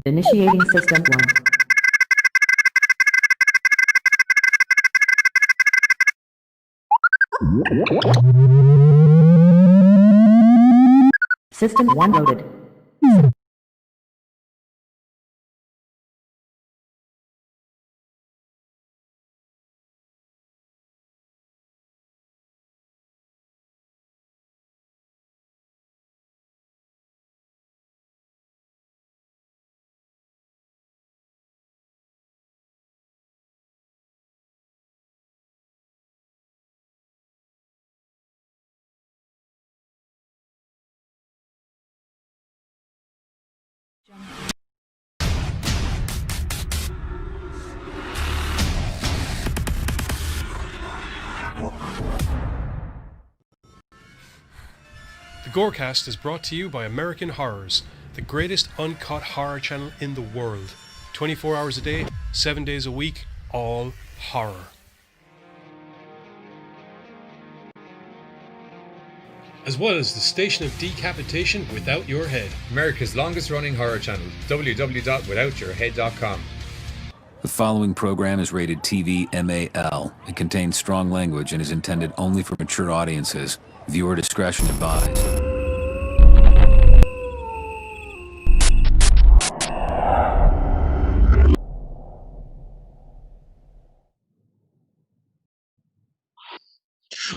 Initiating System 1. System 1 loaded. The GoreCast is brought to you by American Horrors, the greatest uncut horror channel in the world. 24 hours a day, 7 days a week, all horror. As well as the Station of Decapitation Without Your Head. America's longest running horror channel, www.withoutyourhead.com. The following program is rated TV MAL. It contains strong language and is intended only for mature audiences. Viewer discretion advised.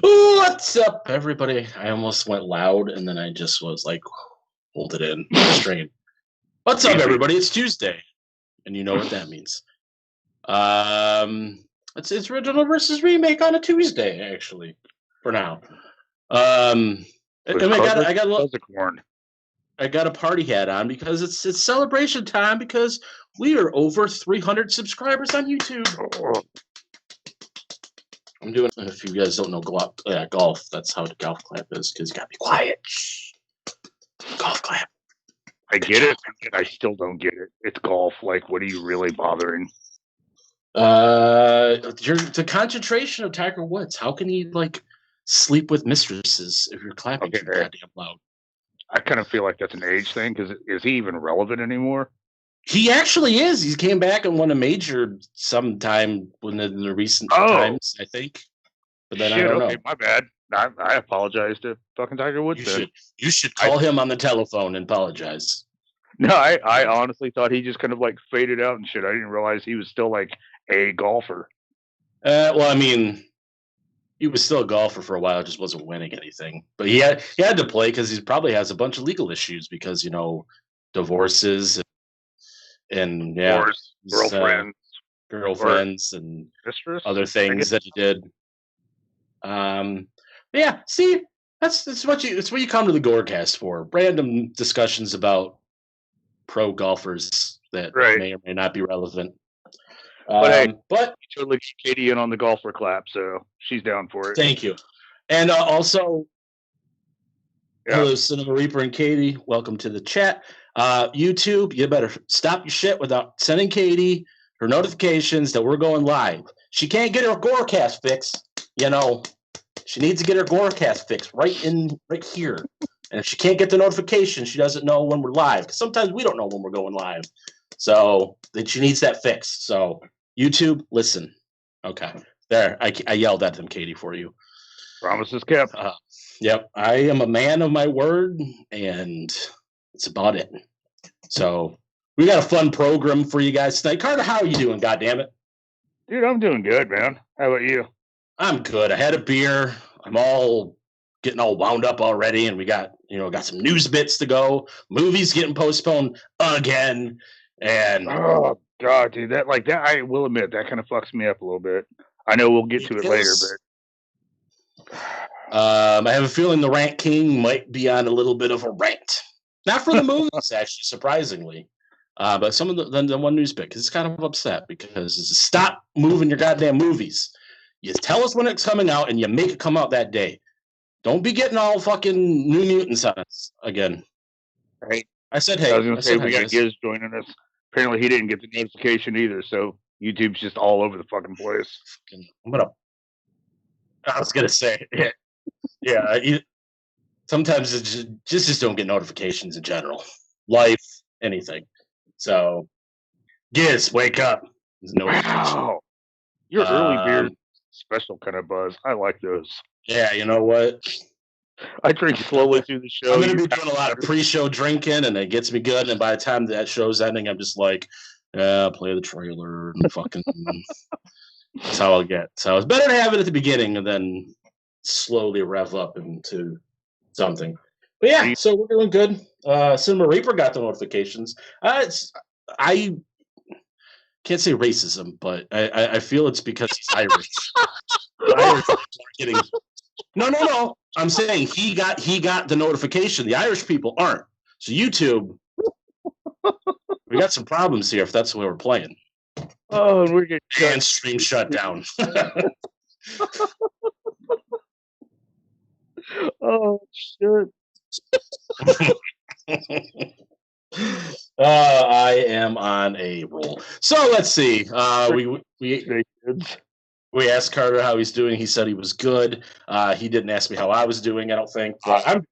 What's up, everybody? I almost went loud, and then I just was like, hold it in, strain. What's up, everybody? It's Tuesday, and you know what that means. It's original versus remake on a Tuesday, actually, for now. And I got a party hat on because it's celebration time because we are over 300 subscribers on YouTube. I'm doing, if you guys don't know golf, that's how the golf clap is, because you gotta be quiet. Shh. Golf clap. I get it. I still don't get it. It's golf. Like, what are you really bothering? The concentration of Tiger Woods. How can he sleep with mistresses if you're clapping too goddamn loud? I kind of feel like that's an age thing, because is he even relevant anymore? He actually is. He came back and won a major sometime in the recent times, I think. But then I don't know. My bad. I apologize to fucking Tiger Woods. You should call him on the telephone and apologize. No, I honestly thought he just kind of faded out and shit. I didn't realize he was still a golfer. Well, I mean, he was still a golfer for a while, just wasn't winning anything. But he had to play because he probably has a bunch of legal issues because divorces and Divorce, girlfriends and mistress, other things that he did. Yeah, see, it's what you come to the GoreCast for. Random discussions about pro golfers that may or may not be relevant. But totally get Katie in on the golfer clap, so she's down for it. Thank you. And also, hello, Cinema Reaper and Katie. Welcome to the chat. YouTube, you better stop your shit without sending Katie her notifications that we're going live. She can't get her GoreCast fix. She needs to get her GoreCast fix right here. And if she can't get the notification, she doesn't know when we're live. Because sometimes we don't know when we're going live. So then she needs that fix. So YouTube, listen. Okay. There. I yelled at them, Katie, for you. Promises kept. Yep. I am a man of my word, and it's about it. So we got a fun program for you guys tonight. Carter, how are you doing, goddammit? Dude, I'm doing good, man. How about you? I'm good. I had a beer. I'm getting all wound up already, and we got some news bits to go. Movies getting postponed again, and oh god, dude, that I will admit that kind of fucks me up a little bit. I know we'll get to it later, but I have a feeling the Rant King might be on a little bit of a rant. Not for the movies, actually, surprisingly, but some of the one news bit because it's kind of upset because it's stop moving your goddamn movies. You tell us when it's coming out, and you make it come out that day. Don't be getting all fucking New Mutants on us again. Right. I said, hey. I was going to say, we got Giz joining us. Apparently, he didn't get the notification either, so YouTube's just all over the fucking place. I was going to say, sometimes it's just don't get notifications in general. Life, anything. So, Giz, wake up. There's no Wow. Your early beer Um, special kind of buzz. I like those. Yeah, you know what? I drink slowly through the show. I'm going to You be doing a lot of better. pre-show drinking, and it gets me good. And by the time that show's ending, I'm just like, play the trailer and fucking. That's how I'll get. So it's better to have it at the beginning and then slowly rev up into something. But yeah, so we're doing good. Cinema Reaper got the notifications. I can't say racism, but I feel it's because he's Irish. The Irish people are getting. No. I'm saying he got the notification. The Irish people aren't. So YouTube, we got some problems here if that's the way we're playing. Oh, and we're getting And stream shut down. Oh shit. I am on a roll. So let's see. We asked Carter how he's doing. He said he was good. He didn't ask me how I was doing, I don't think. But I'm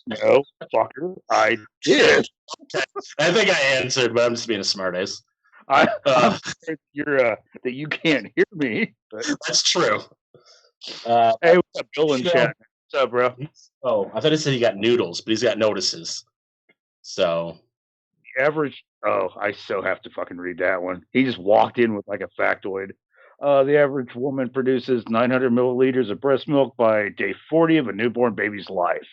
No, fucker. I did. I think I answered, but I'm just being a smartass. I'm scared that you can't hear me. But... That's true. Hey, what's up, Bill in chat? What's up, bro? Oh, I thought he said he got noodles, but he's got notices. So The average. Oh, I so have to fucking read that one. He just walked in with like a factoid. The average woman produces 900 milliliters of breast milk by day 40 of a newborn baby's life.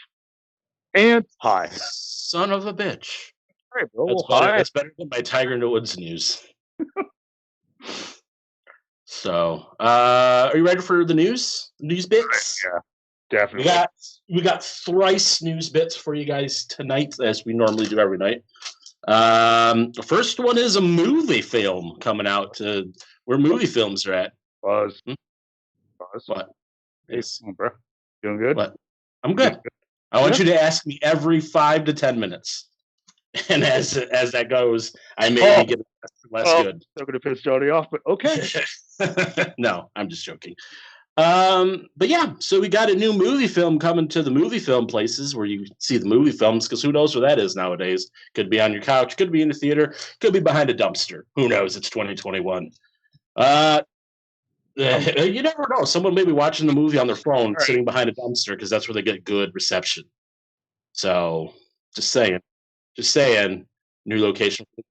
And hi. Son of a bitch. Hey, bro. That's better than my Tiger in the Woods news. So, are you ready for the news? News bits? Yeah, definitely. We got thrice news bits for you guys tonight, as we normally do every night. The first one is a movie film coming out to where movie films are at. Buzz. Buzz. What? Hey, bro. Doing good? What? I'm good. I want you to ask me every 5 to 10 minutes. And as that goes, I may get less good. Still going to piss Johnny off, but okay. No, I'm just joking. But yeah, so we got a new movie film coming to the movie film places where you see the movie films, because who knows where that is nowadays. Could be on your couch, could be in the theater, could be behind a dumpster. Who knows? It's 2021. You never know. Someone may be watching the movie on their phone, sitting behind a dumpster, because that's where they get good reception. So, just saying. New location for the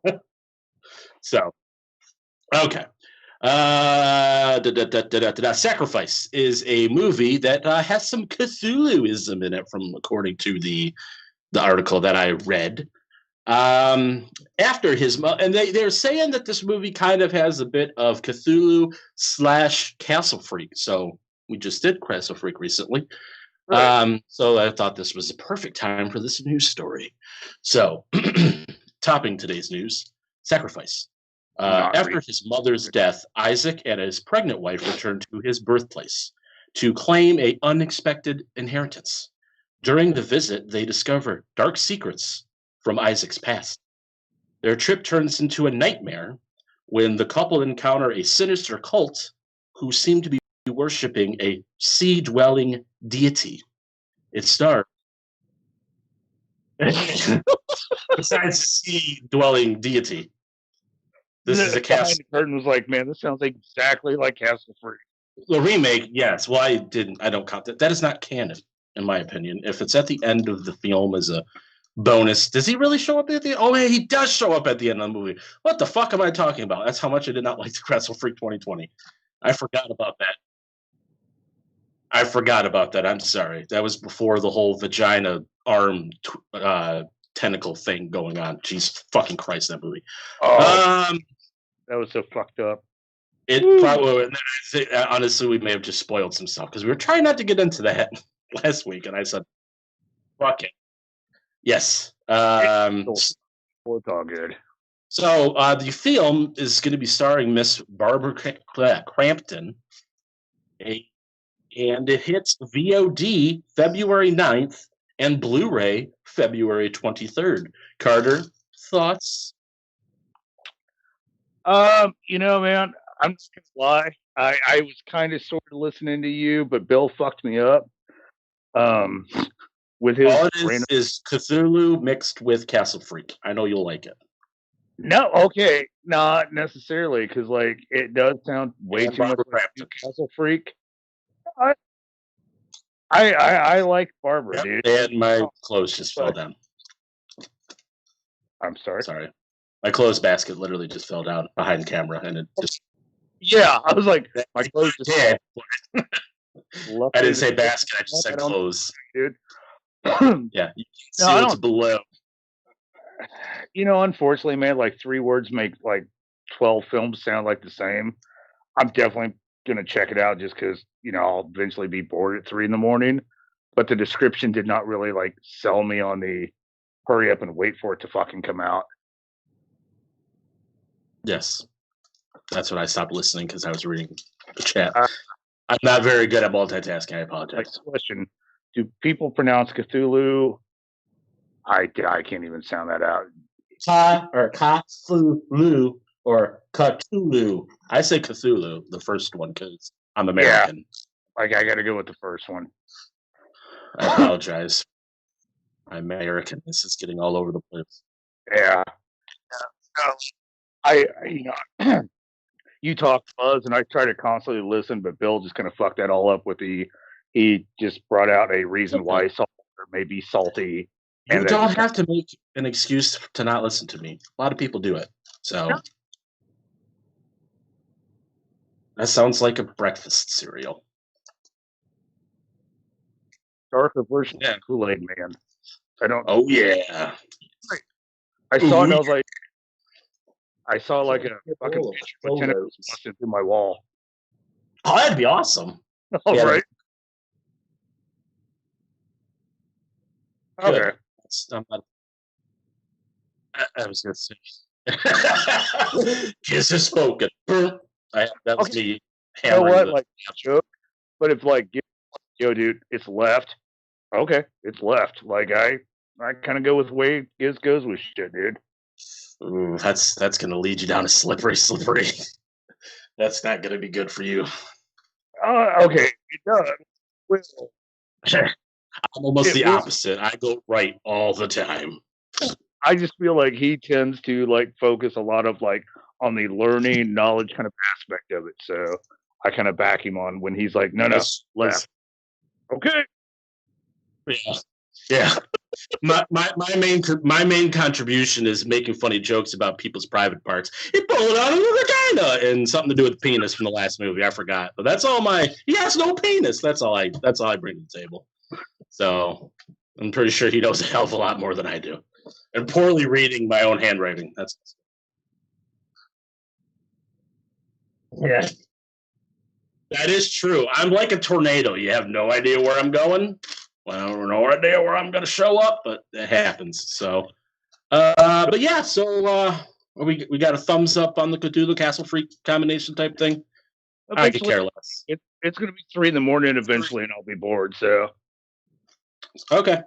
podcast. So, okay. Sacrifice is a movie that has some Cthulhuism in it, according to the article that I read. After his and they're saying that this movie kind of has a bit of Cthulhu / Castle Freak. So we just did Castle Freak recently. Right. So I thought this was the perfect time for this news story. So, topping today's news, Sacrifice. After his mother's death, Isaac and his pregnant wife returned to his birthplace to claim an unexpected inheritance. During the visit, they discover dark secrets from Isaac's past. Their trip turns into a nightmare when the couple encounter a sinister cult who seem to be worshipping a sea-dwelling deity. It stars besides sea-dwelling deity. This is a cast. The curtain was like, man, this sounds exactly like Castle Freak. The remake, yes. Well, I don't count that. That is not canon, in my opinion. If it's at the end of the film as a bonus, does he really show up at the end? Oh, yeah, he does show up at the end of the movie. What the fuck am I talking about? That's how much I did not like the Castle Freak 2020. I forgot about that. I'm sorry. That was before the whole vagina arm tentacle thing going on. Jesus fucking Christ, that movie. That was so fucked up. It probably, honestly, we may have just spoiled some stuff because we were trying not to get into that last week, and I said, fuck it. Yes. It's all good. So the film is going to be starring Miss Barbara Crampton, and it hits VOD February 9th and Blu-ray February 23rd. Carter, thoughts? Man, I'm just gonna lie. I was kind of sort of listening to you, but Bill fucked me up. with his All it random. is Cthulhu mixed with Castle Freak. I know you'll like it. No, okay, not necessarily, because like it does sound way And too much Barbara like Crampton. Castle Freak. I like Barbara, Yep, dude. and my clothes just fell down. I'm sorry. Sorry. My clothes basket literally just fell down behind camera, and it just... Yeah, I was like, my clothes just Yeah. fell. I didn't say basket, I just said clothes. Dude. Yeah, you can No, see I what's don't- below. You know, unfortunately, man, like 3 words make like 12 films sound like the same. I'm definitely gonna check it out just because I'll eventually be bored at 3 a.m. But the description did not really like sell me on the hurry up and wait for it to fucking come out. Yes. That's when I stopped listening because I was reading the chat. Uh, I'm not very good at multitasking. I Like, apologize. question: do people pronounce Cthulhu? I can't even sound that out. Ka or Cthulhu or Cthulhu. I say Cthulhu, the first one, because I'm American. Like, I got to go with the first one. I apologize. My Americanness is getting all over the place. Yeah. You talk Buzz, and I try to constantly listen, but Bill just kind of fucked that all up with he just brought out a reason why salt may be salty. You And don't have to make an excuse to not listen to me. A lot of people do it. So that sounds like a breakfast cereal. darker version Yeah. of Kool-Aid Man. I don't. Oh yeah. I saw it, and I Ooh, was like, I saw like a fucking picture of tentacles busted through my wall. Oh, that'd be awesome. All Yeah, right. Good. Okay. I was gonna say. Kiss has spoken. That was Okay. me You know hammering what? the- Like, joke. But if like, yo, dude, it's left. Okay, it's left. Like I kind of go with the way Giz goes with shit, dude. Ooh, that's gonna lead you down a slippery. That's not gonna be good for you. Okay, it does. Well, I'm almost It the will- opposite. I go right all the time. I just feel like he tends to like focus a lot of like on the learning knowledge kind of aspect of it. So I kind of back him on when he's like, no, left. Okay. Yeah. My main contribution is making funny jokes about people's private parts. He pulled out of the vagina and something to do with penis from the last movie. I forgot, but that's all he has no penis. That's all I bring to the table. So I'm pretty sure he knows a hell of a lot more than I do. And poorly reading my own handwriting. Yeah. That is true. I'm like a tornado. You have no idea where I'm going. Well, no idea where I'm going to show up, but it happens. So, but yeah. So we got a thumbs up on the Cthulhu Castle Freak combination type thing. I could care less. It's going to be 3 a.m. eventually, and I'll be bored. So Okay.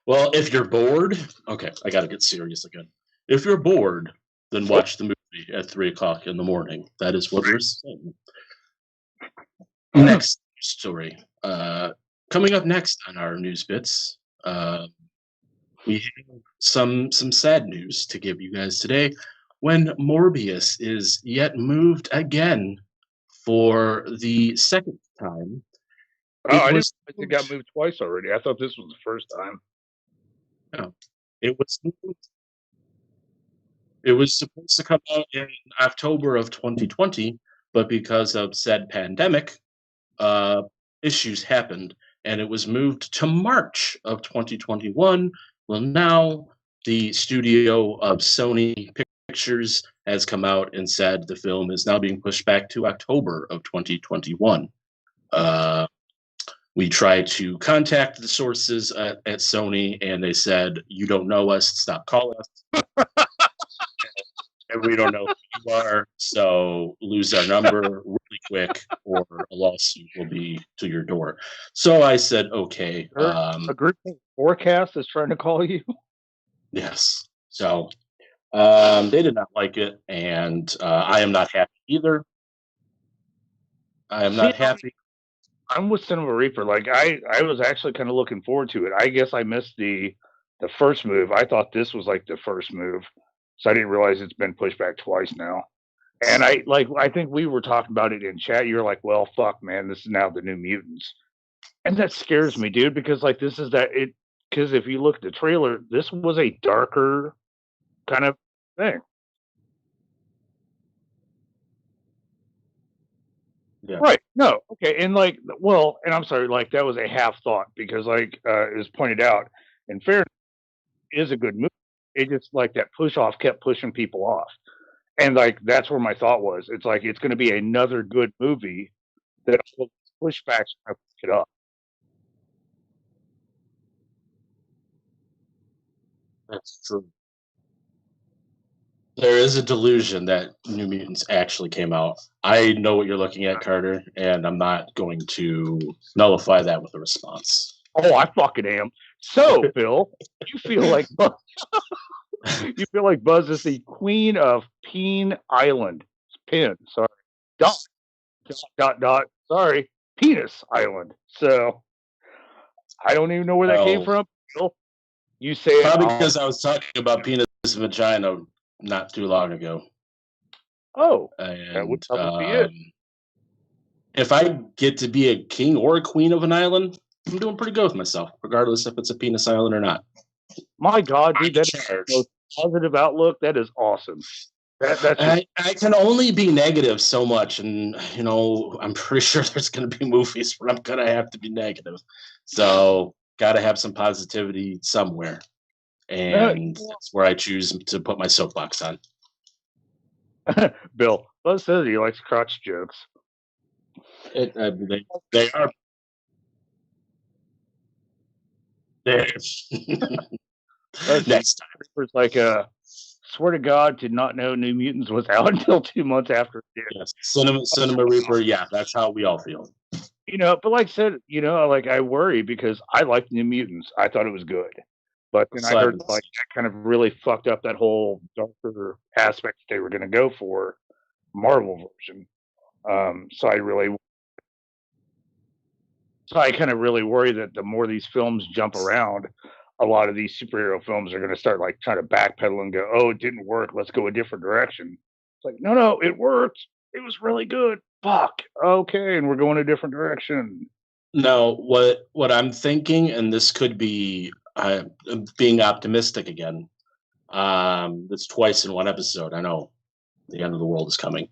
Well, if you're bored, okay, I got to get serious again. If you're bored, then watch the movie at 3:00 in the morning. That is what we're saying. Next story. Coming up next on our news bits, we have some sad news to give you guys today. When Morbius is yet moved again for the second time. I didn't realize it got moved twice already. I thought this was the first time. No, it was supposed to come out in October of 2020, but because of said pandemic, issues happened, and it was moved to March of 2021. Well, now the studio of Sony Pictures has come out and said the film is now being pushed back to October of 2021. We tried to contact the sources at Sony, and they said, "You don't know us, stop calling us." And we don't know who you are, so lose our number really quick, or a lawsuit will be to your door. So I said, okay. A group of GoreCast is trying to call you. Yes. So they did not like it, and I am not happy either. I am not happy. I'm with Cinema Reaper. Like I was actually kind of looking forward to it. I guess I missed the first move. I thought this was like the first move, so I didn't realize it's been pushed back twice now. And I think we were talking about it in chat. You're like, well, fuck, man, this is now the New Mutants, and that scares me, dude. Because like this is that it. Because if you look at the trailer, this was a darker kind of thing. Yeah. Right. No. Okay. And like, well, and I'm sorry, like that was a half thought because, like, it was pointed out, in fairness, it is a good movie. It just like that push off kept pushing people off, and like that's where my thought was. It's like it's going to be another good movie that will push back and pick it up. That's true. There is a delusion that New Mutants actually came out. I know what you're looking at, Carter, and I'm not going to nullify that with a response. Oh, I fucking am. So, Bill, you feel like you feel like Buzz is the queen of Peen Island. Pin, sorry. Dot. Sorry, Penis Island. So, I don't even know where that came from. Bill, you say it. Probably because I was talking about penis and vagina not too long ago. Oh, and, that would probably be it. If I get to be a king or a queen of an island, I'm doing pretty good with myself, regardless if it's a penis island or not. My God, dude, that's the most positive outlook. That is awesome. I can only be negative so much, and I'm pretty sure there's going to be movies where I'm going to have to be negative. So, got to have some positivity somewhere, and that's where I choose to put my soapbox on. Bill, Buzz says he likes crotch jokes. They are. Next time, it's like swear to God, did not know New Mutants was out until 2 months after it did. Yes, Cinema Reaper. Yeah, that's how we all feel. But like I said, like I worry because I liked New Mutants. I thought it was good, but then I heard like that kind of really fucked up that whole darker aspect that they were going to go for Marvel version. So I kind of really worry that the more these films jump around, a lot of these superhero films are going to start like trying to backpedal and go, "Oh, it didn't work. Let's go a different direction." It's like, no, it worked. It was really good. Fuck. Okay, and we're going a different direction. No, what I'm thinking, and this could be being optimistic again. It's twice in one episode. I know the end of the world is coming.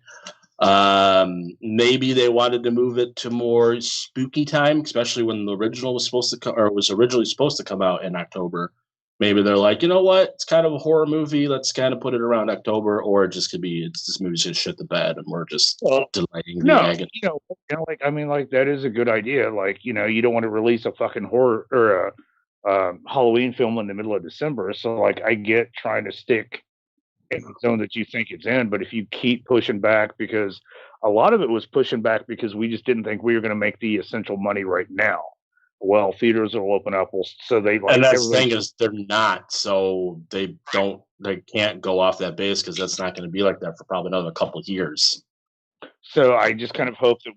Maybe they wanted to move it to more spooky time, especially when the original was was originally supposed to come out in October. Maybe they're like, you know what? It's kind of a horror movie. Let's kind of put it around October, or it just could be this movie's gonna shit the bed, and we're just delighting the agony. Like that is a good idea. Like, you don't want to release a fucking horror or a Halloween film in the middle of December. So, like, I get trying to stick in the zone that you think it's in, but if you keep pushing back, because a lot of it was pushing back because we just didn't think we were going to make the essential money right now. Well, theaters will open up, so they like. And that's the thing is they're not, so they can't go off that base because that's not going to be like that for probably another couple of years. So I just kind of hope that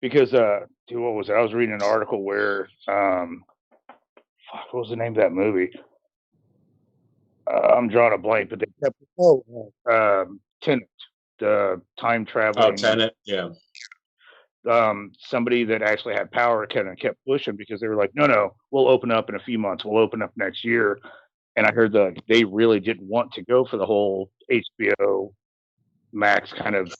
because what was it? I was reading an article where what was the name of that movie? I'm drawing a blank, but they kept Tenet, the time traveling. Oh, Tenet, yeah. Somebody that actually had power kind of kept pushing because they were like, no, we'll open up in a few months. We'll open up next year. And I heard that they really didn't want to go for the whole HBO Max kind of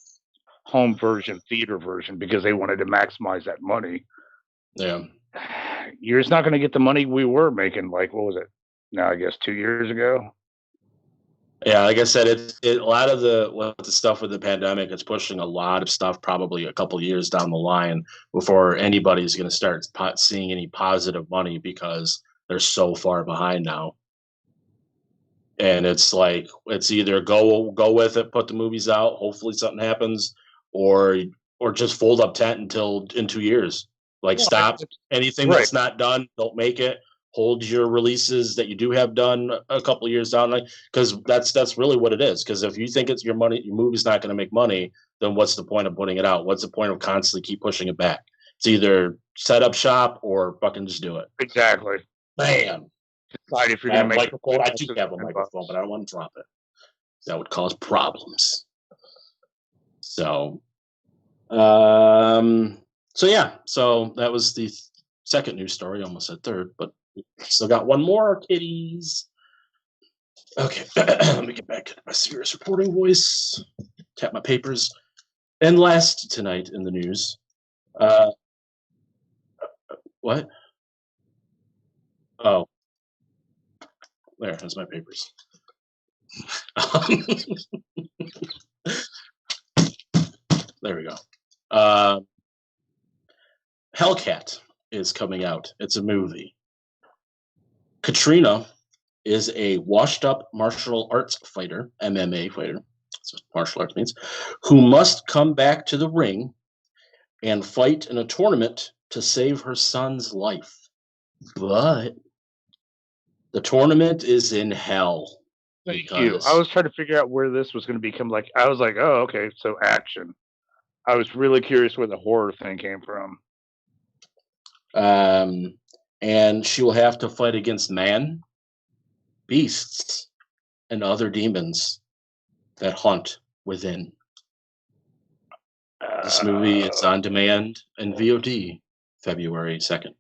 home version, theater version, because they wanted to maximize that money. Yeah. You're just not going to get the money we were making. Like, what was it? Now, I guess 2 years ago. Yeah, like I said, a lot of the stuff with the pandemic, it's pushing a lot of stuff probably a couple of years down the line before anybody's going to start seeing any positive money because they're so far behind now. And it's like it's either go with it, put the movies out, hopefully something happens, or just fold up tent until in 2 years. Like stop anything that's not done, don't make it. Hold your releases that you do have done a couple of years down, because that's really what it is. Because if you think it's your movie's not going to make money, then what's the point of putting it out? What's the point of constantly keep pushing it back? It's either set up shop or fucking just do it. Exactly. Bam. Decide if you're I have going a to make microphone. I do have a microphone, but I don't want to drop it. That would cause problems. So, so that was the second news story. Almost said third, but still got one more, kitties. Okay, let me get back to my serious reporting voice. Tap my papers. And last tonight in the news, what? Oh, there's my papers. There we go. Hellcat is coming out. It's a movie. Katrina is a washed-up martial arts fighter, MMA fighter, that's what martial arts means, who must come back to the ring and fight in a tournament to save her son's life. But the tournament is in hell. Thank you. I was trying to figure out where this was going to become like. I was like, oh, okay, so action. I was really curious where the horror thing came from. And she will have to fight against man, beasts, and other demons that haunt within. This movie is on demand and VOD February 2nd.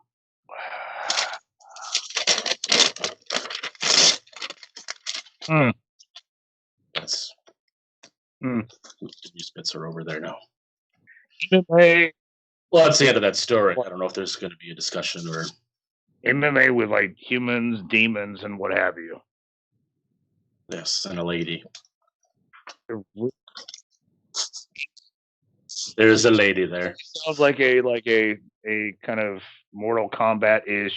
That's the news bits are over there now. MMA. Well, that's the end of that story. I don't know if there's going to be a discussion or MMA with like humans, demons, and what have you. Yes, and a lady. There's a lady there. Sounds like a kind of Mortal Kombat-ish.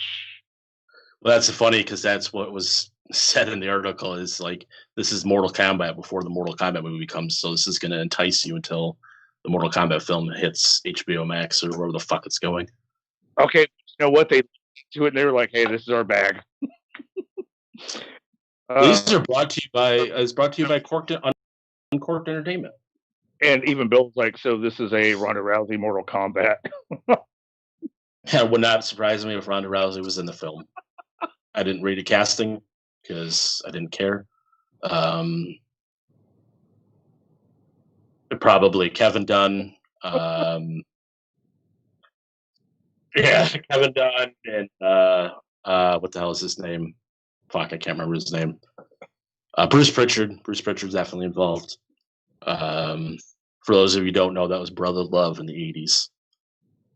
Well, that's funny because that's what was said in the article. Is like this is Mortal Kombat before the Mortal Kombat movie comes. So this is going to entice you until the Mortal Kombat film hits HBO Max or wherever the fuck it's going. Okay, you know what? They do it and they were like, "Hey, this is our bag." These are brought to you by Uncorked Entertainment. And even Bill's like, "So this is a Ronda Rousey Mortal Kombat." It would not surprise me if Ronda Rousey was in the film. I didn't read the casting because I didn't care. Probably Kevin Dunn. Yeah, Kevin Dunn and what the hell is his name? Fuck, I can't remember his name. Bruce Pritchard. Bruce Pritchard's definitely involved. For those of you who don't know, that was Brother Love in the 80s.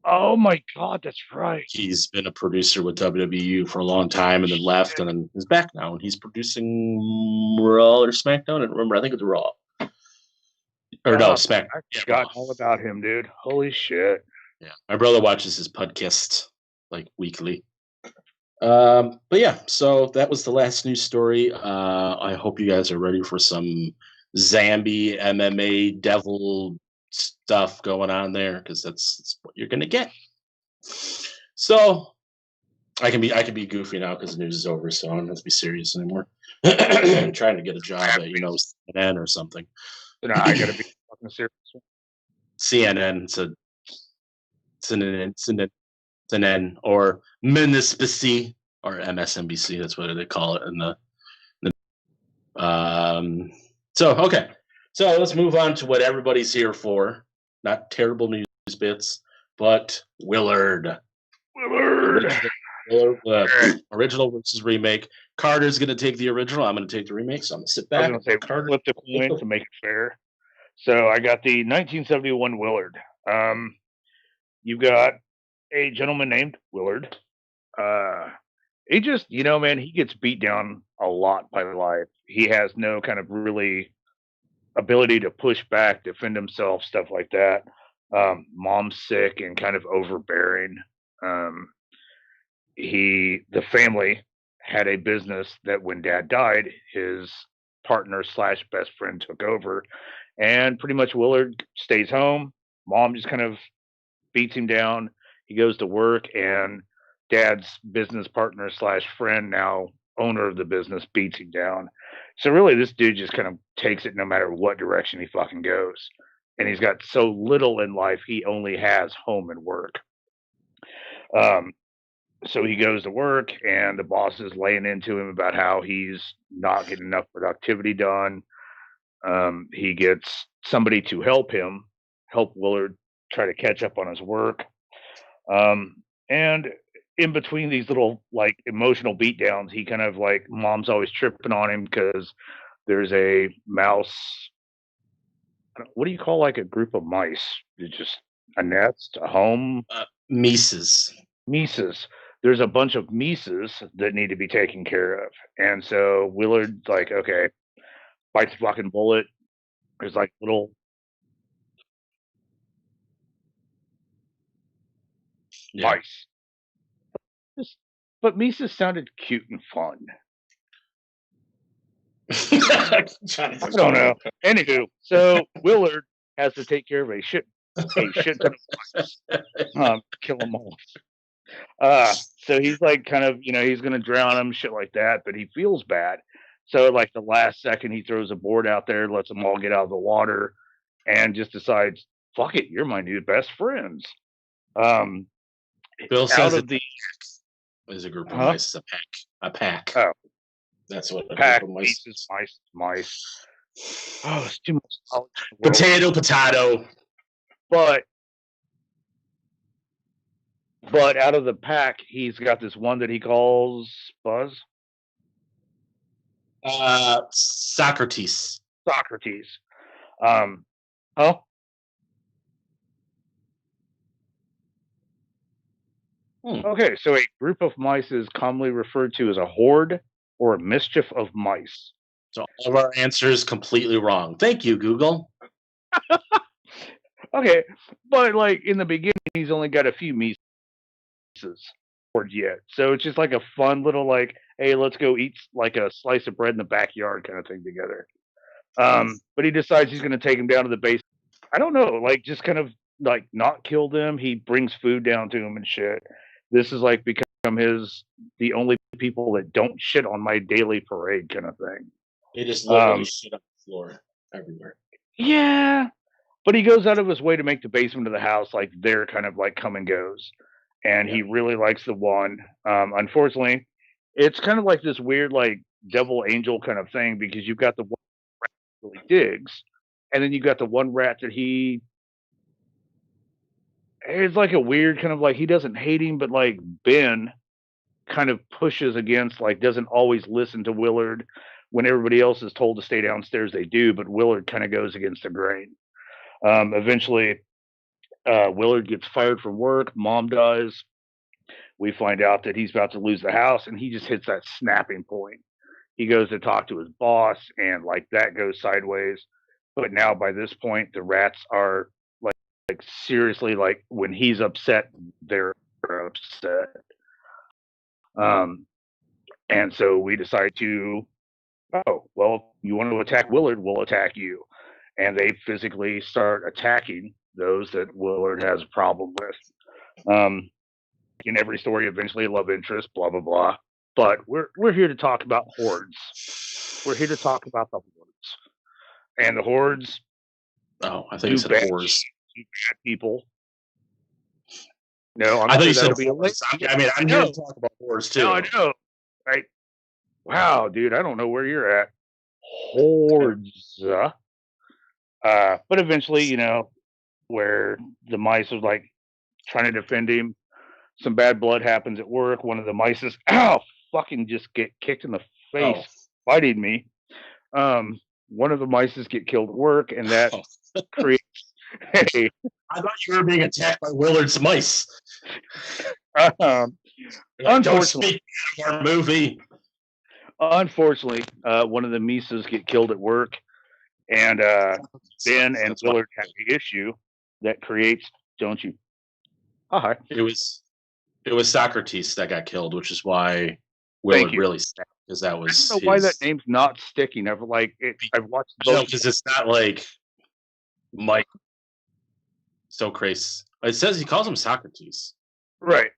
Oh my God, that's right. He's been a producer with WWE for a long time and then left and then is back now. And he's producing Raw or SmackDown. I don't remember. I think it's Raw. Or no, SmackDown. I forgot all about him, dude. Holy shit. Yeah. My brother watches his podcast like weekly. But yeah, so that was the last news story. I hope you guys are ready for some Zambi MMA devil stuff going on there because that's what you're gonna get. So I can be goofy now because the news is over, so I don't have to be serious anymore. I'm trying to get a job at CNN or something. No, I gotta be fucking serious. CNN, CNN or MSNBC or MSNBC. That's what they call it in the. So okay. So let's move on to what everybody's here for. Not terrible news bits, but Willard. Original versus remake. Carter's going to take the original. I'm going to take the remake. So I'm going to sit back. I was going to say, flip the coin to make it fair. So I got the 1971 Willard. You've got a gentleman named Willard. He just, man, he gets beat down a lot by life. He has no kind of really ability to push back, defend himself, stuff like that. Mom's sick and kind of overbearing. The family had a business that when dad died, his partner / best friend took over, and pretty much Willard stays home. Mom just kind of beats him down. He goes to work, and dad's business partner / friend, now owner of the business, beats him down. So really, this dude just kind of takes it no matter what direction he fucking goes. And he's got so little in life, he only has home and work. So he goes to work, and the boss is laying into him about how he's not getting enough productivity done. He gets somebody to help Willard try to catch up on his work. And in between these little like emotional beatdowns, he kind of like mom's always tripping on him because there's a mouse. What do you call like a group of mice? It's just a nest, a home. Mises. There's a bunch of Mises that need to be taken care of, and so Willard's like, okay, bites the fucking bullet. There's like little. Yeah. Mice. But Mises sounded cute and fun. I don't know. Anywho, so Willard has to take care of a shit ton of mice. Kill them all. So he's like kind of, he's gonna drown them, shit like that, but he feels bad. So like the last second he throws a board out there, lets them all get out of the water, and just decides, fuck it, you're my new best friends. Bill says is a group of mice, a pack. Oh. That's what a pack, group of mice. Oh, it's too much knowledge. Potato. But out of the pack, he's got this one that he calls Buzz. Socrates. Okay, so a group of mice is commonly referred to as a horde or a mischief of mice. So all of our answers completely wrong. Thank you, Google. Okay, but like in the beginning, he's only got a few mice yet, so it's just like a fun little like, hey, let's go eat like a slice of bread in the backyard kind of thing together. But he decides he's going to take him down to the base. I don't know, like just kind of like not kill them. He brings food down to him and shit. This is like become the only people that don't shit on my daily parade kind of thing. They just literally shit on the floor everywhere. Yeah, but he goes out of his way to make the basement of the house like their kind of like come and goes, and he really likes the one. Unfortunately, it's kind of like this weird like devil angel kind of thing because you've got the one rat that really digs, and then you've got the one rat that it's like a weird kind of like he doesn't hate him, but like Ben kind of pushes against, like doesn't always listen to Willard when everybody else is told to stay downstairs. They do, but Willard kind of goes against the grain. Eventually, Willard gets fired from work. Mom dies. We find out that he's about to lose the house, and he just hits that snapping point. He goes to talk to his boss, and like that goes sideways. But now by this point, the rats are like seriously, like when he's upset, they're upset. And so we decide to, you want to attack Willard, we'll attack you. And they physically start attacking those that Willard has a problem with. In every story, eventually a love interest, blah, blah, blah. But we're here to talk about hordes. We're here to talk about the hordes. And the hordes. Oh, I think you said hordes. Bad people. No, I thought you said hordes. I mean, I'm here to talk about hordes too. No, I know. Right? Wow, dude, I don't know where you're at. Hordes. But eventually, where the mice are like trying to defend him, some bad blood happens at work. One of the mice is, fucking just get kicked in the face, fighting me. One of the mice get killed at work, and that creates a. I thought you were being attacked by Willard's mice. Unfortunately, speak of our movie. Unfortunately, one of the Mises get killed at work, and Ben and Willard have the issue that creates. Don't you? Hi. It was Socrates that got killed, which is why Willard really snapped, because that was. I don't know why that name's not sticking. I've watched both. Because it's not like Mike. So crazy. It says he calls him Socrates. Right.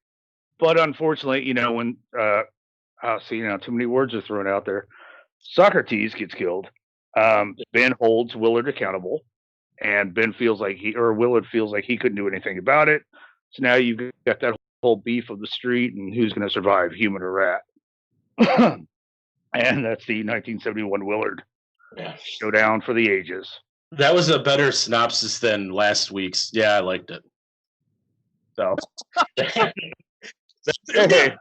But unfortunately, when too many words are thrown out there. Socrates gets killed. Ben holds Willard accountable, and Willard feels like he couldn't do anything about it. So now you've got that whole beef of the street and who's going to survive, human or rat. And that's the 1971 Willard Yeah. Showdown for the Ages. That was a better synopsis than last week's. Yeah, I liked it. So, hey,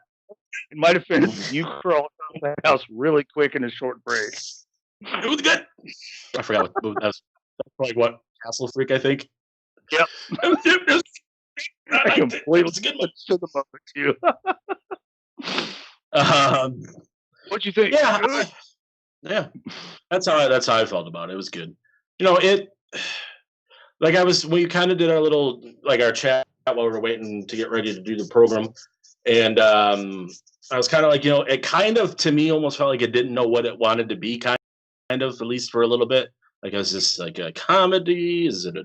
in my defense, you crawled out of the house really quick in a short break. It was good. I forgot what movie that was. That's like what, Castle Freak, I think. Yep. I completely was a good one. to the moment too. What'd you think? Yeah, yeah. That's how I felt about it. It was good. You know, we kind of did our little our chat while we were waiting to get ready to do the program, and I was kind of like, it kind of to me almost felt like it didn't know what it wanted to be, kind of at least for a little bit. Like, is this like a comedy? Is it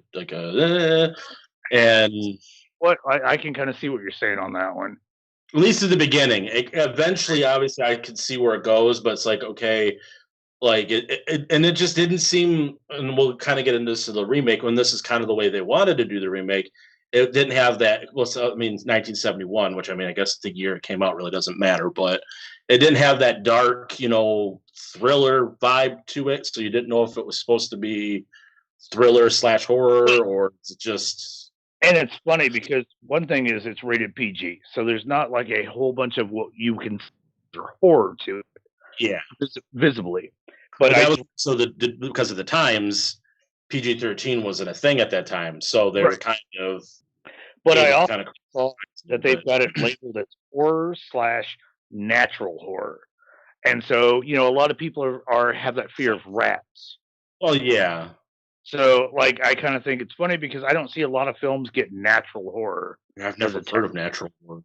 and what I can kind of see what you're saying on that one. At least at the beginning. Eventually, obviously, I could see where it goes, but it's like, okay, like and it just didn't seem. And we'll kind of get into this in the remake when this is kind of the way they wanted to do the remake. It didn't have that. Well, so, 1971, which I guess the year it came out really doesn't matter, but it didn't have that dark, thriller vibe to it. So you didn't know if it was supposed to be thriller / horror or just. And it's funny because one thing is it's rated PG, so there's not like a whole bunch of what you consider horror to it. Yeah, visibly. But because of the times, PG-13 wasn't a thing at that time, so they were kind of. But I also saw that they've got it labeled as horror / natural horror, and so a lot of people have that fear of rats. Well, yeah. So, I kind of think it's funny because I don't see a lot of films get natural horror. I've never heard of natural horror.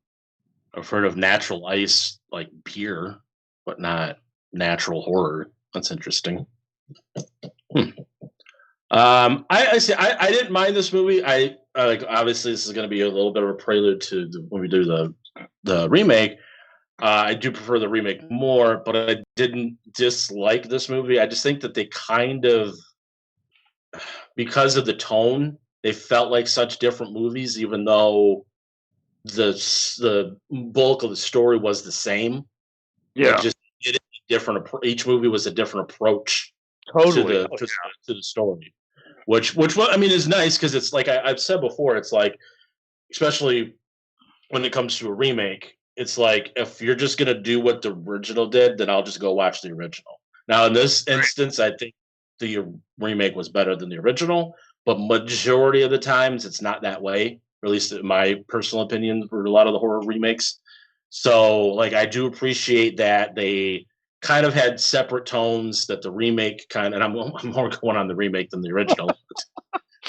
I've heard of natural ice, like beer, but not natural horror. That's interesting. I didn't mind this movie. I obviously this is going to be a little bit of a prelude to when we do the remake. I do prefer the remake more, but I didn't dislike this movie. I just think that they kind of, because of the tone, they felt like such different movies, even though the bulk of the story was the same. Yeah, it just did it different. Each movie was a different approach to the story, which is nice because it's like I've said before. It's like, especially when it comes to a remake, it's like if you're just gonna do what the original did, then I'll just go watch the original. Now, in this instance, I think the remake was better than the original, but majority of the times it's not that way, or at least in my personal opinion for a lot of the horror remakes. So I do appreciate that they kind of had separate tones, that the remake and I'm more going on the remake than the original,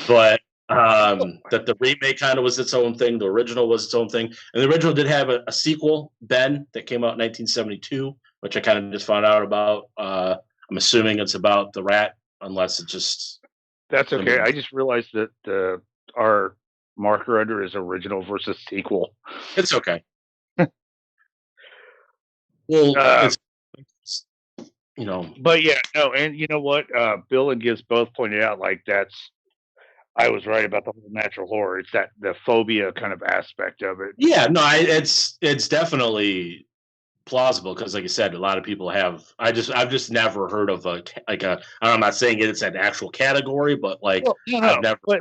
but that the remake kind of was its own thing, the original was its own thing, and the original did have a sequel, Ben, that came out in 1972, which I kind of just found out about. I'm assuming it's about the rat, unless it just... That's okay. I just realized that our marker under is original versus sequel. It's okay. Well, But yeah, no, and you know what? Bill and Gibbs both pointed out, I was right about the whole natural horror. It's the phobia kind of aspect of it. Yeah, no, it's definitely plausible because, like you said, a lot of people have. I've just never heard of I'm not saying it's an actual category, but I've never. But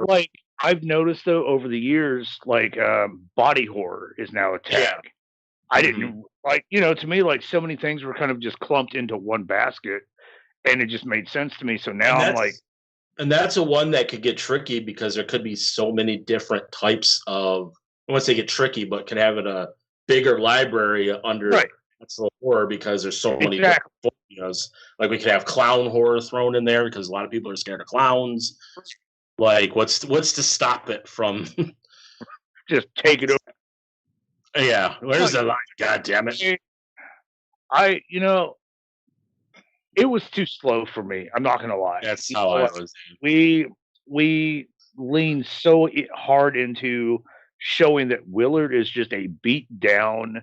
I've noticed though over the years, body horror is now a tag. Yeah. I didn't to me, so many things were kind of just clumped into one basket, and it just made sense to me. So now I'm like. And that's a one that could get tricky because there could be so many different types of. I won't say get tricky, but can have a bigger library under natural horror because there's so many different phobias. We could have clown horror thrown in there because a lot of people are scared of clowns. What's to stop it from just take it over? Yeah, where's the line? God damn it! It was too slow for me. I'm not gonna lie. That's how I was. We leaned so hard into showing that Willard is just a beat down,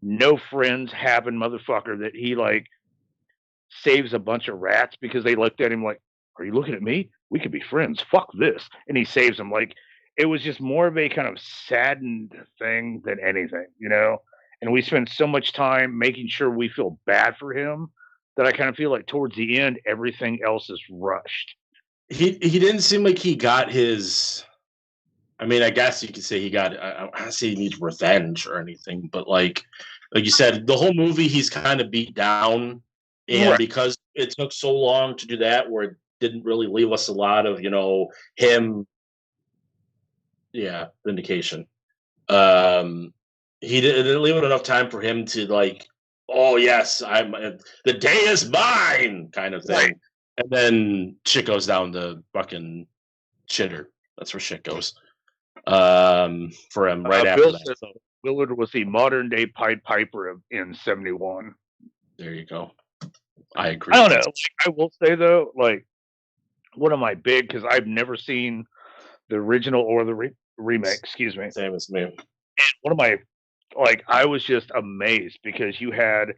no friends having motherfucker that he saves a bunch of rats because they looked at him like, "Are you looking at me? We could be friends. Fuck this," and he saves them. it was just more of a kind of saddened thing than anything, you know? And we spent so much time making sure we feel bad for him that I kind of feel like towards the end, everything else is rushed. He didn't seem like he got his. I mean, I guess you could say he got. I don't say he needs revenge or anything, but like you said, the whole movie he's kind of beat down, and Right. because it took so long to do that, where it didn't really leave us a lot of him. Yeah, vindication. He didn't leave it enough time for him to like, oh yes, the day is mine kind of thing. Right. And then shit goes down the fucking shitter. That's where shit goes. For him right after Bill that. said Willard was the modern day Pied Piper in '71. There you go. I agree. I don't know. Like, I will say though, like one of my big, because I've never seen the original or the remake. Excuse me. Same as me. One of my like, I was just amazed because you had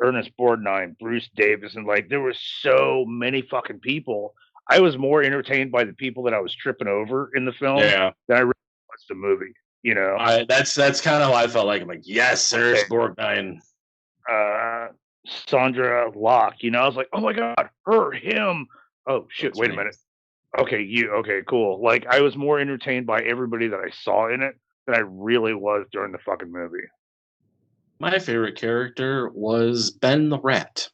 Ernest Borgnine, Bruce Davis, and like there were so many fucking people. I was more entertained by the people that I was tripping over in the film Yeah. than I really watched the movie. You know, That's kind of how I felt like. I'm like, yes, Ernest Borgnine. Sandra Locke. You know, I was like, oh my god, him. Oh shit, wait a minute. Okay, okay, cool. Like I was more entertained by everybody that I saw in it than I really was during the fucking movie. My favorite character was Ben the Rat.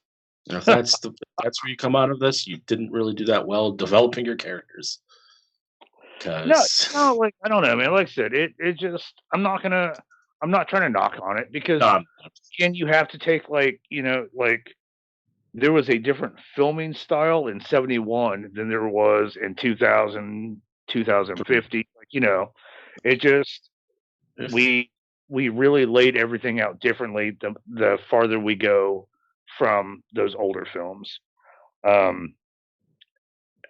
And if that's that's where you come out of this, you didn't really do that well developing your characters. No, like I don't know, man. Like I said, it just I'm not trying to knock on it because again, you have to take like there was a different filming style in '71 than there was in 2000, 2050. Like, it just we really laid everything out differently the farther we go from those older films. And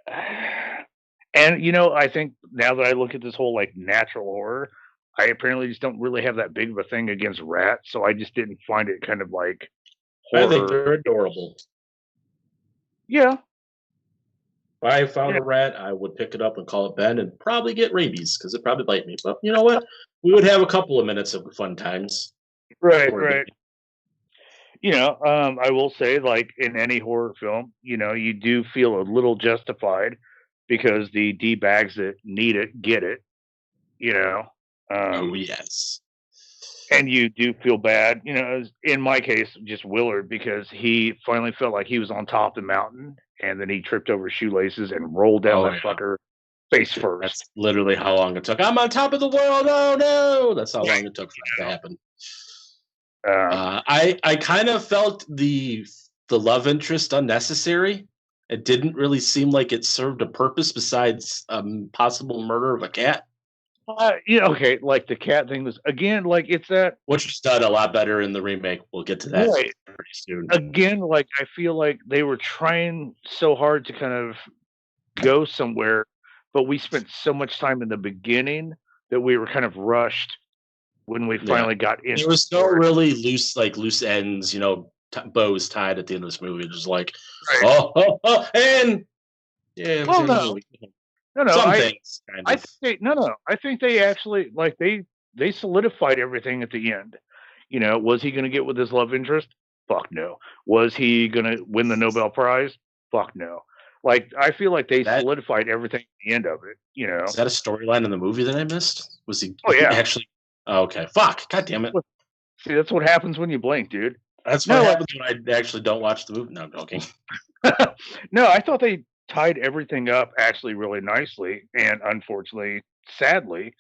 I think now that I look at this whole like natural horror, I apparently just don't really have that big of a thing against rats, so I just didn't find it kind of like horror. I think they're adorable. Yeah. If I found a rat, I would pick it up and call it Ben and probably get rabies because it'd probably bite me. But you know what? We would have a couple of minutes of fun times. Right. I will say, like in any horror film, you do feel a little justified because the D-bags that need it get it. Oh yes. And you do feel bad, in my case, just Willard, because he finally felt like he was on top of the mountain and then he tripped over shoelaces and rolled down that fucker face first. That's literally how long it took. I'm on top of the world. Oh no. That's how long it took for that to happen. I kind of felt the love interest unnecessary. It didn't really seem like it served a purpose besides possible murder of a cat. Okay, like the cat thing was again, like it's that which was done a lot better in the remake. We'll get to that pretty soon. Again, like I feel like they were trying so hard to kind of go somewhere, but we spent so much time in the beginning that we were kind of rushed when we finally got in. There was no really loose ends, bows tied at the end of this movie. It was like, and yeah. No. I think they actually like they solidified everything at the end. Was he going to get with his love interest? Fuck no. Was he going to win the Nobel Prize? Fuck no. Like I feel like they solidified everything at the end of it. Is that a storyline in the movie that I missed? Was he? Oh yeah. Actually. Oh, okay. Fuck. God damn it. See, that's what happens when you blink, dude. That's what happens when I actually don't watch the movie. No, I'm joking. No, I thought they tied everything up actually really nicely, and unfortunately, sadly,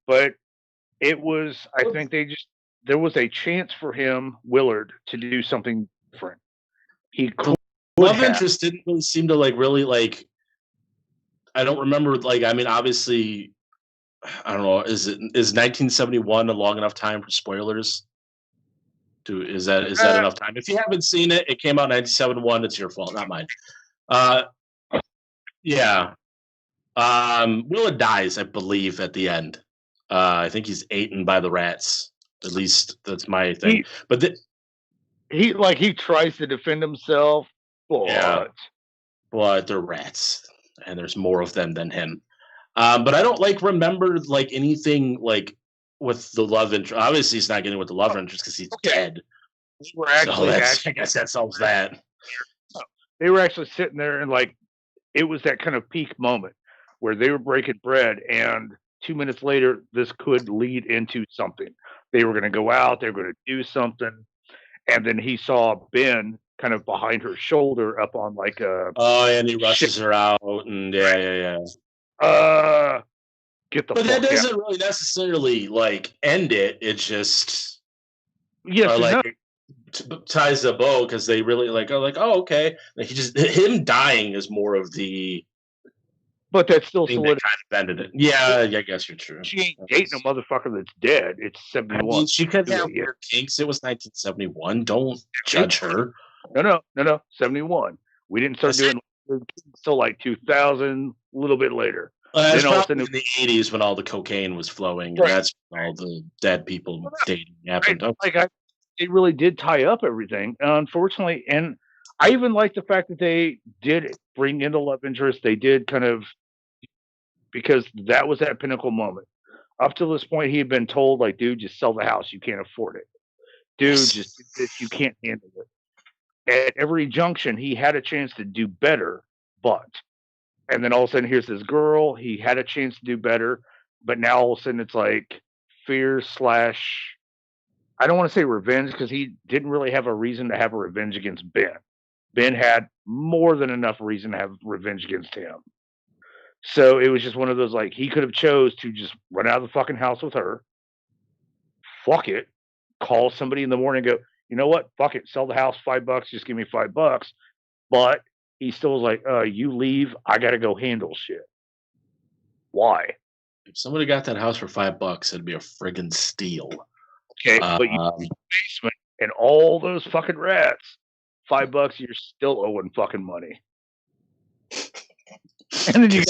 but it was. I think there was a chance for him, Willard, to do something different. He could love interest didn't really seem to really. I don't remember. Obviously, I don't know. Is 1971 a long enough time for spoilers? Is that enough time? If you haven't seen it, it came out in 1971. It's your fault, not mine. Yeah. Willard dies, I believe, at the end. I think he's eaten by the rats. At least that's my thing. He tries to defend himself, but but they're rats, and there's more of them than him. But I don't like remember like anything like with the love interest. Obviously, he's not getting with the love interest because he's dead. They were actually, I guess that solves that. they were actually sitting there and like it was that kind of peak moment where they were breaking bread, and 2 minutes later, this could lead into something. They were going to go out, they were going to do something, and then he saw Ben kind of behind her shoulder up on like a Oh, and he rushes her out, and yeah. Get the But fuck that out. doesn't really necessarily like end it. It just Yes, or and like no. ties the bow because they really like are like, oh, okay. Like he just him dying is more of the But that's still thing that solid. kind of ended it. Yeah, I guess you're true. She ain't dating a motherfucker that's dead. It's I 71. mean, she could Yeah, have yeah. weird kinks. It was 1971. Don't judge her. No, 71. We didn't start doing until like 2000, a little bit later. It's Then all of a probably sudden, in the 80s when all the cocaine was flowing, and Right. that's when all the dead people dating happened. it really did tie up everything, unfortunately. And I even like the fact that they did bring in the love interest. They did kind of, because that was that pinnacle moment. Up to this point, he had been told, like, dude, just sell the house. You can't afford it. Dude, Yes. just do this. You can't handle it. At every junction, he had a chance to do better, but. And then all of a sudden, here's this girl. He had a chance to do better, but now all of a sudden, it's like fear / I don't want to say revenge because he didn't really have a reason to have a revenge against Ben. Ben had more than enough reason to have revenge against him. So it was just one of those like he could have chose to just run out of the fucking house with her. Fuck it. Call somebody in the morning and go, you know what? Fuck it. Sell the house, $5. Just give me $5. But he still was like, you leave. I got to go handle shit. Why? If somebody got that house for $5, it'd be a friggin' steal. Okay, but you in the basement and all those fucking rats, $5, you're still owing fucking money. And then you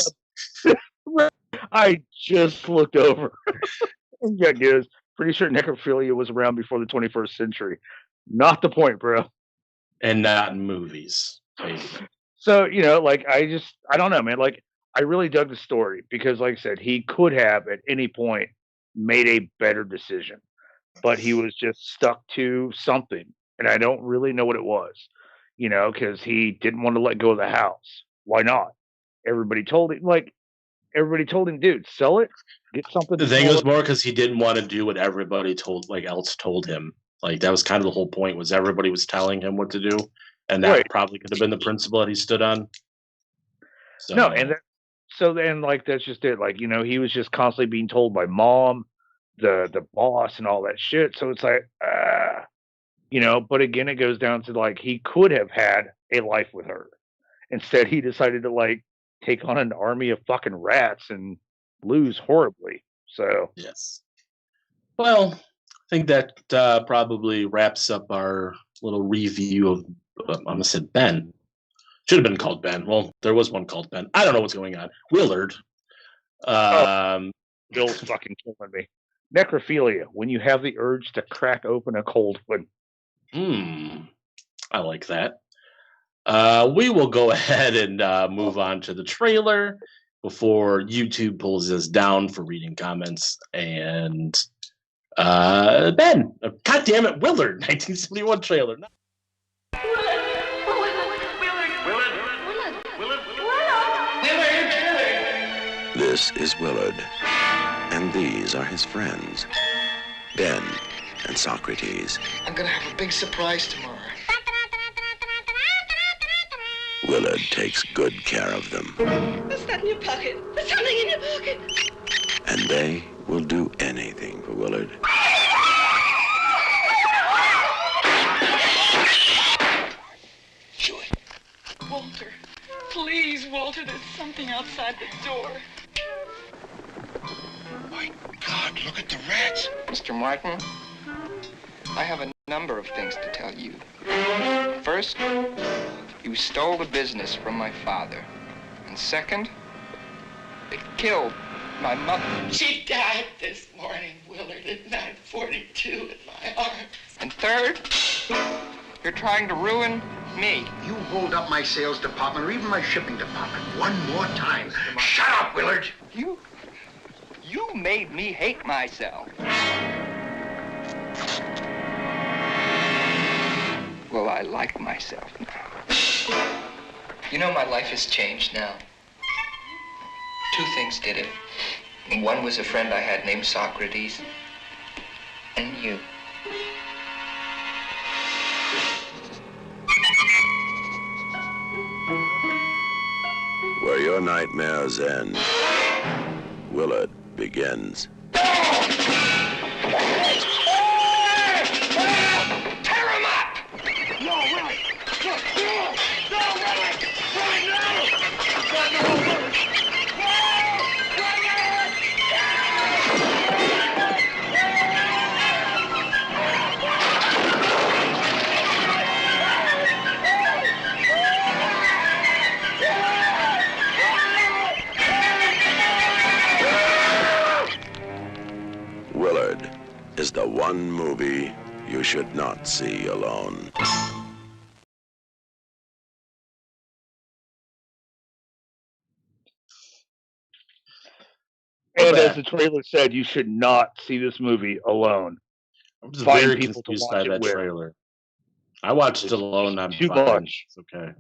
got, I just looked over. Yeah, guys, pretty sure necrophilia was around before the 21st century. Not the point, bro. And not in movies. So, like, I don't know, man. Like, I really dug the story because, like I said, he could have at any point made a better decision, but he was just stuck to something. And I don't really know what it was, because he didn't want to let go of the house. Why not? Everybody told him, dude, sell it, get something. The thing was more because he didn't want to do what everybody else told him. Like, that was kind of the whole point, was everybody was telling him what to do. And that probably could have been the principle that he stood on. So. No, and that's just it. Like, he was just constantly being told by mom, the boss, and all that shit. So it's like, but again, it goes down to like he could have had a life with her. Instead, he decided to like take on an army of fucking rats and lose horribly. So yes. Well, I think that probably wraps up our little review of. I'm gonna say Ben. Should have been called Ben. Well, there was one called Ben. I don't know what's going on. Willard. Bill's fucking killing me. Necrophilia, when you have the urge to crack open a cold one. I like that. We will go ahead and move on to the trailer before YouTube pulls us down for reading comments. And Ben, God damn it, Willard, 1971 trailer. This is Willard, and these are his friends, Ben and Socrates. I'm gonna have a big surprise tomorrow. Willard takes good care of them. What's that in your pocket? There's something in your pocket. And they will do anything for Willard. Julie. Walter, please, Walter, there's something outside the door. My God, look at the rats. Mr. Martin, I have a number of things to tell you. First, you stole the business from my father. And second, it killed my mother. She died this morning, Willard, at 9:42 in my arms. And third, you're trying to ruin me. You hold up my sales department or even my shipping department one more time. Shut up, Willard. You made me hate myself. Well, I like myself now. You know, my life has changed now. Two things did it. One was a friend I had named Socrates, and you. Where your nightmares end, Willard begins. Tear him up! No, Willie! No, Willie! Willie, no! Willard is the one movie you should not see alone. And as the trailer said, you should not see this movie alone. I was Find very people to confused watch by it that with. trailer. I watched it alone. I'm Too fine. much. It's okay.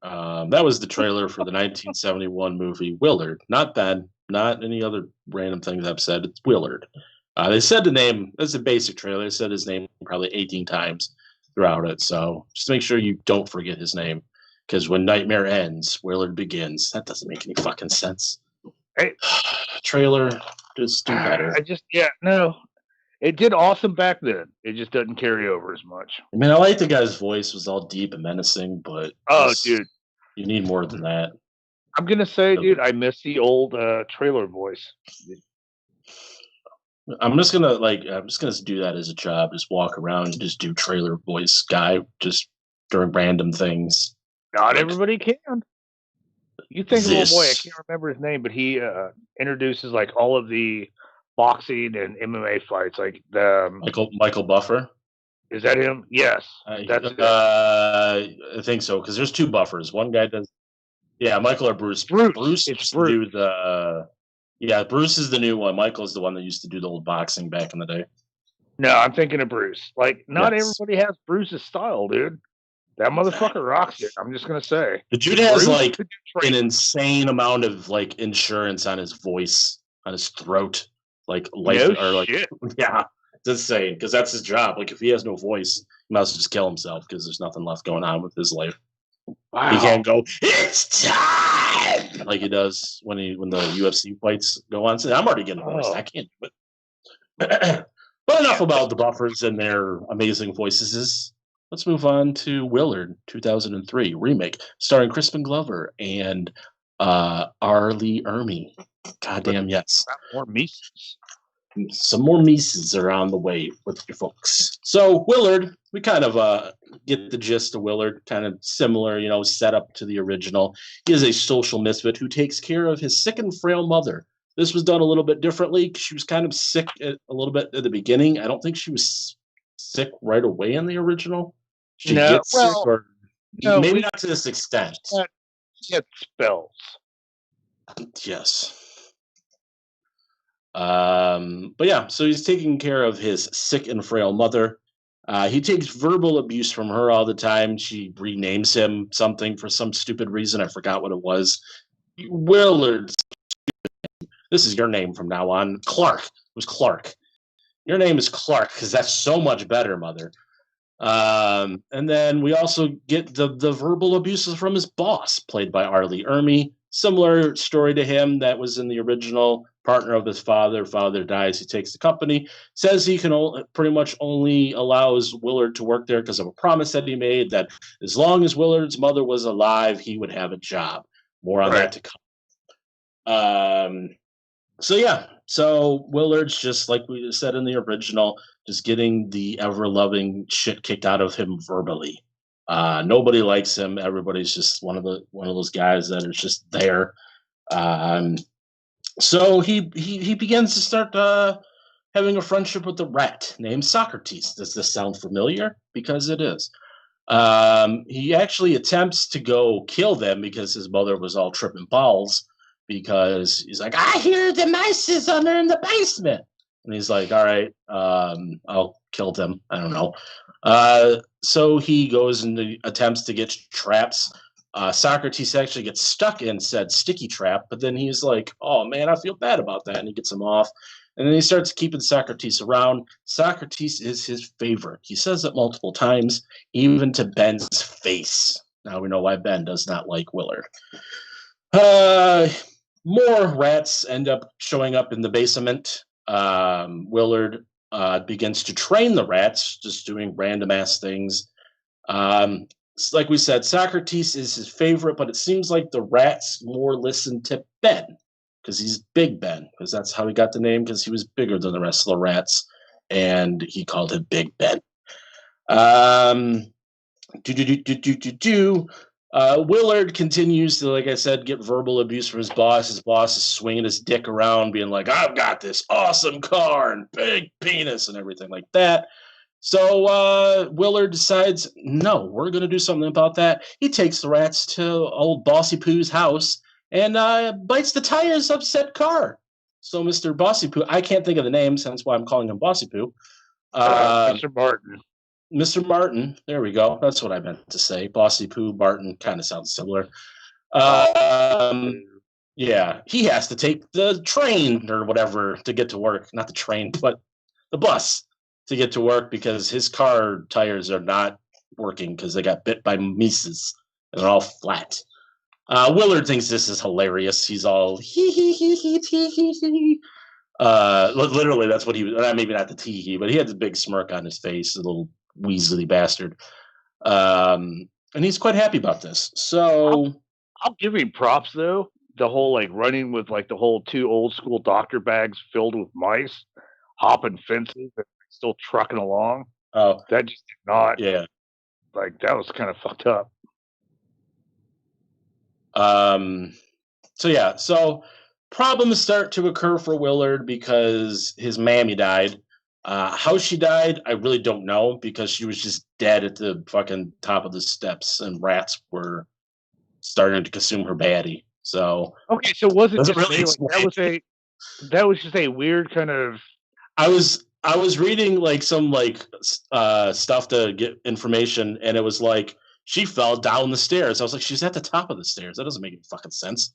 That was the trailer for the 1971 movie Willard. Not Ben, not any other random things I've said. It's Willard. They said the name. That's a basic trailer. They said his name probably 18 times throughout it. So just make sure you don't forget his name. Because when nightmare ends, Willard begins. That doesn't make any fucking sense. Hey. Trailer, just do better. No. It did awesome back then. It just doesn't carry over as much. I mean, I like the guy's voice was all deep and menacing, but dude, you need more than that. I'm gonna say, dude, I miss the old trailer voice. I'm just gonna do that as a job. Just walk around and just do trailer voice guy just during random things. Not everybody can. You think of a boy, I can't remember his name, but he introduces like all of the boxing and MMA fights, like the Michael Buffer. Is that him? Yes, that's I think so, because there's two buffers. One guy does, Michael or Bruce. Bruce used to do the, Bruce is the new one. Michael is the one that used to do the old boxing back in the day. No, I'm thinking of Bruce. Like, not everybody has Bruce's style, dude. That motherfucker rocks it. I'm just gonna say. The dude has like an insane amount of like insurance on his voice, on his throat, just saying, because that's his job. Like, if he has no voice, he might as well just kill himself because there's nothing left going on with his life. Wow. He can't go, it's time, like he does when the UFC fights go on. So I'm already getting voice. I can't do it. But enough about the buffers and their amazing voices. Let's move on to Willard, 2003 remake, starring Crispin Glover and Arlie Ermey. Goddamn yes. More Mises. Some more Mises are on the way with your folks. So Willard, we kind of get the gist of Willard, kind of similar, setup to the original. He is a social misfit who takes care of his sick and frail mother. This was done a little bit differently. She was kind of sick a little bit at the beginning. I don't think she was sick right away in the original. She gets sick, or maybe not to this extent. She had spells. Yes. But yeah, so he's taking care of his sick and frail mother. He takes verbal abuse from her all the time. She renames him something for some stupid reason. I forgot what it was. Willard. This is your name from now on. Clark. It was Clark. Your name is Clark because that's so much better, mother. And then we also get the verbal abuses from his boss, played by Arlie Ermey. Similar story to him that was in the original. Partner of his father. Father dies. He takes the company. Says he can pretty much only allows Willard to work there because of a promise that he made that as long as Willard's mother was alive, he would have a job. More on that to come. So Willard's just like we said in the original, just getting the ever-loving shit kicked out of him verbally. Nobody likes him. Everybody's just one of those guys that is just there. So he begins to start having a friendship with a rat named Socrates. Does this sound familiar? Because it is. He actually attempts to go kill them because his mother was all tripping balls. because he's like, I hear the mice is under in the basement. And he's like, all right, I'll kill them. I don't know. So he goes and attempts to get traps. Socrates actually gets stuck in said sticky trap, but then he's like, oh man, I feel bad about that. And he gets him off. And then he starts keeping Socrates around. Socrates is his favorite. He says it multiple times, even to Ben's face. Now we know why Ben does not like Willard. More rats end up showing up in the basement. Willard begins to train the rats, just doing random ass things. Like we said, Socrates is his favorite, but it seems like the rats more listen to Ben because he's Big Ben, because that's how he got the name, because he was bigger than the rest of the rats, and he called him Big Ben. Willard continues to, like I said, get verbal abuse from his boss. His boss is swinging his dick around, being like, I've got this awesome car and big penis and everything like that. So Willard decides, no, we're going to do something about that. He takes the rats to old Bossy Poo's house and bites the tires of said car. So Mr. Bossy Poo, I can't think of the name, so that's why I'm calling him Bossy Poo. Mr. Martin. Mr. Martin, there we go. That's what I meant to say. Bossy Poo, Martin, kind of sounds similar. Yeah, he has to take the train or whatever to get to work. Not the train, but the bus to get to work because his car tires are not working because they got bit by mice and they're all flat. Willard thinks this is hilarious. He's all hee. Literally, that's what he was. Maybe not the tee, but he had the big smirk on his face, the little weaselly bastard. And he's quite happy about this. So I'll give him props though. The whole like running with like the whole 2 old school doctor bags filled with mice, hopping fences, and still trucking along. Oh, that just did not. Yeah, like that was kind of fucked up. So problems start to occur for Willard because his mammy died. How she died, I really don't know, because she was just dead at the fucking top of the steps, and rats were starting to consume her baddie. So okay, so was it just really like, that was just a weird kind of. I was reading like some like stuff to get information, and it was like she fell down the stairs. I was like, she's at the top of the stairs. That doesn't make any fucking sense.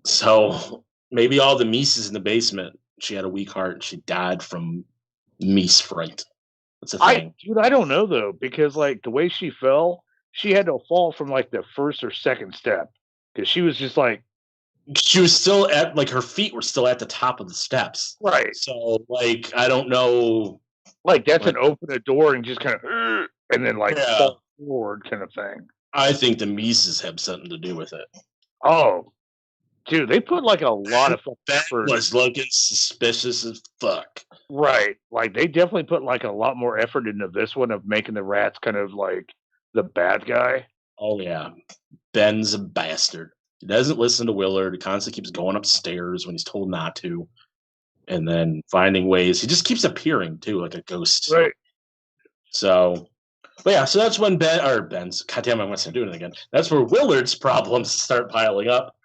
So maybe all the mice in the basement. She had a weak heart and she died from mice fright. That's a thing. I don't know though, because like the way she fell, she had to fall from like the first or second step because she was just like. She was still at like her feet were still at the top of the steps. Right. So like I don't know. Like that's an open a door and just kind of and then like fall forward kind of thing. I think the mices have something to do with it. Oh, dude, they put like a lot of effort. That was looking suspicious as fuck. Right. Like they definitely put like a lot more effort into this one of making the rats kind of like the bad guy. Oh yeah. Ben's a bastard. He doesn't listen to Willard. He constantly keeps going upstairs when he's told not to. And then finding ways. He just keeps appearing too, like a ghost. Right. So but yeah, so that's when Ben's goddamn, I'm gonna doing it again. That's where Willard's problems start piling up.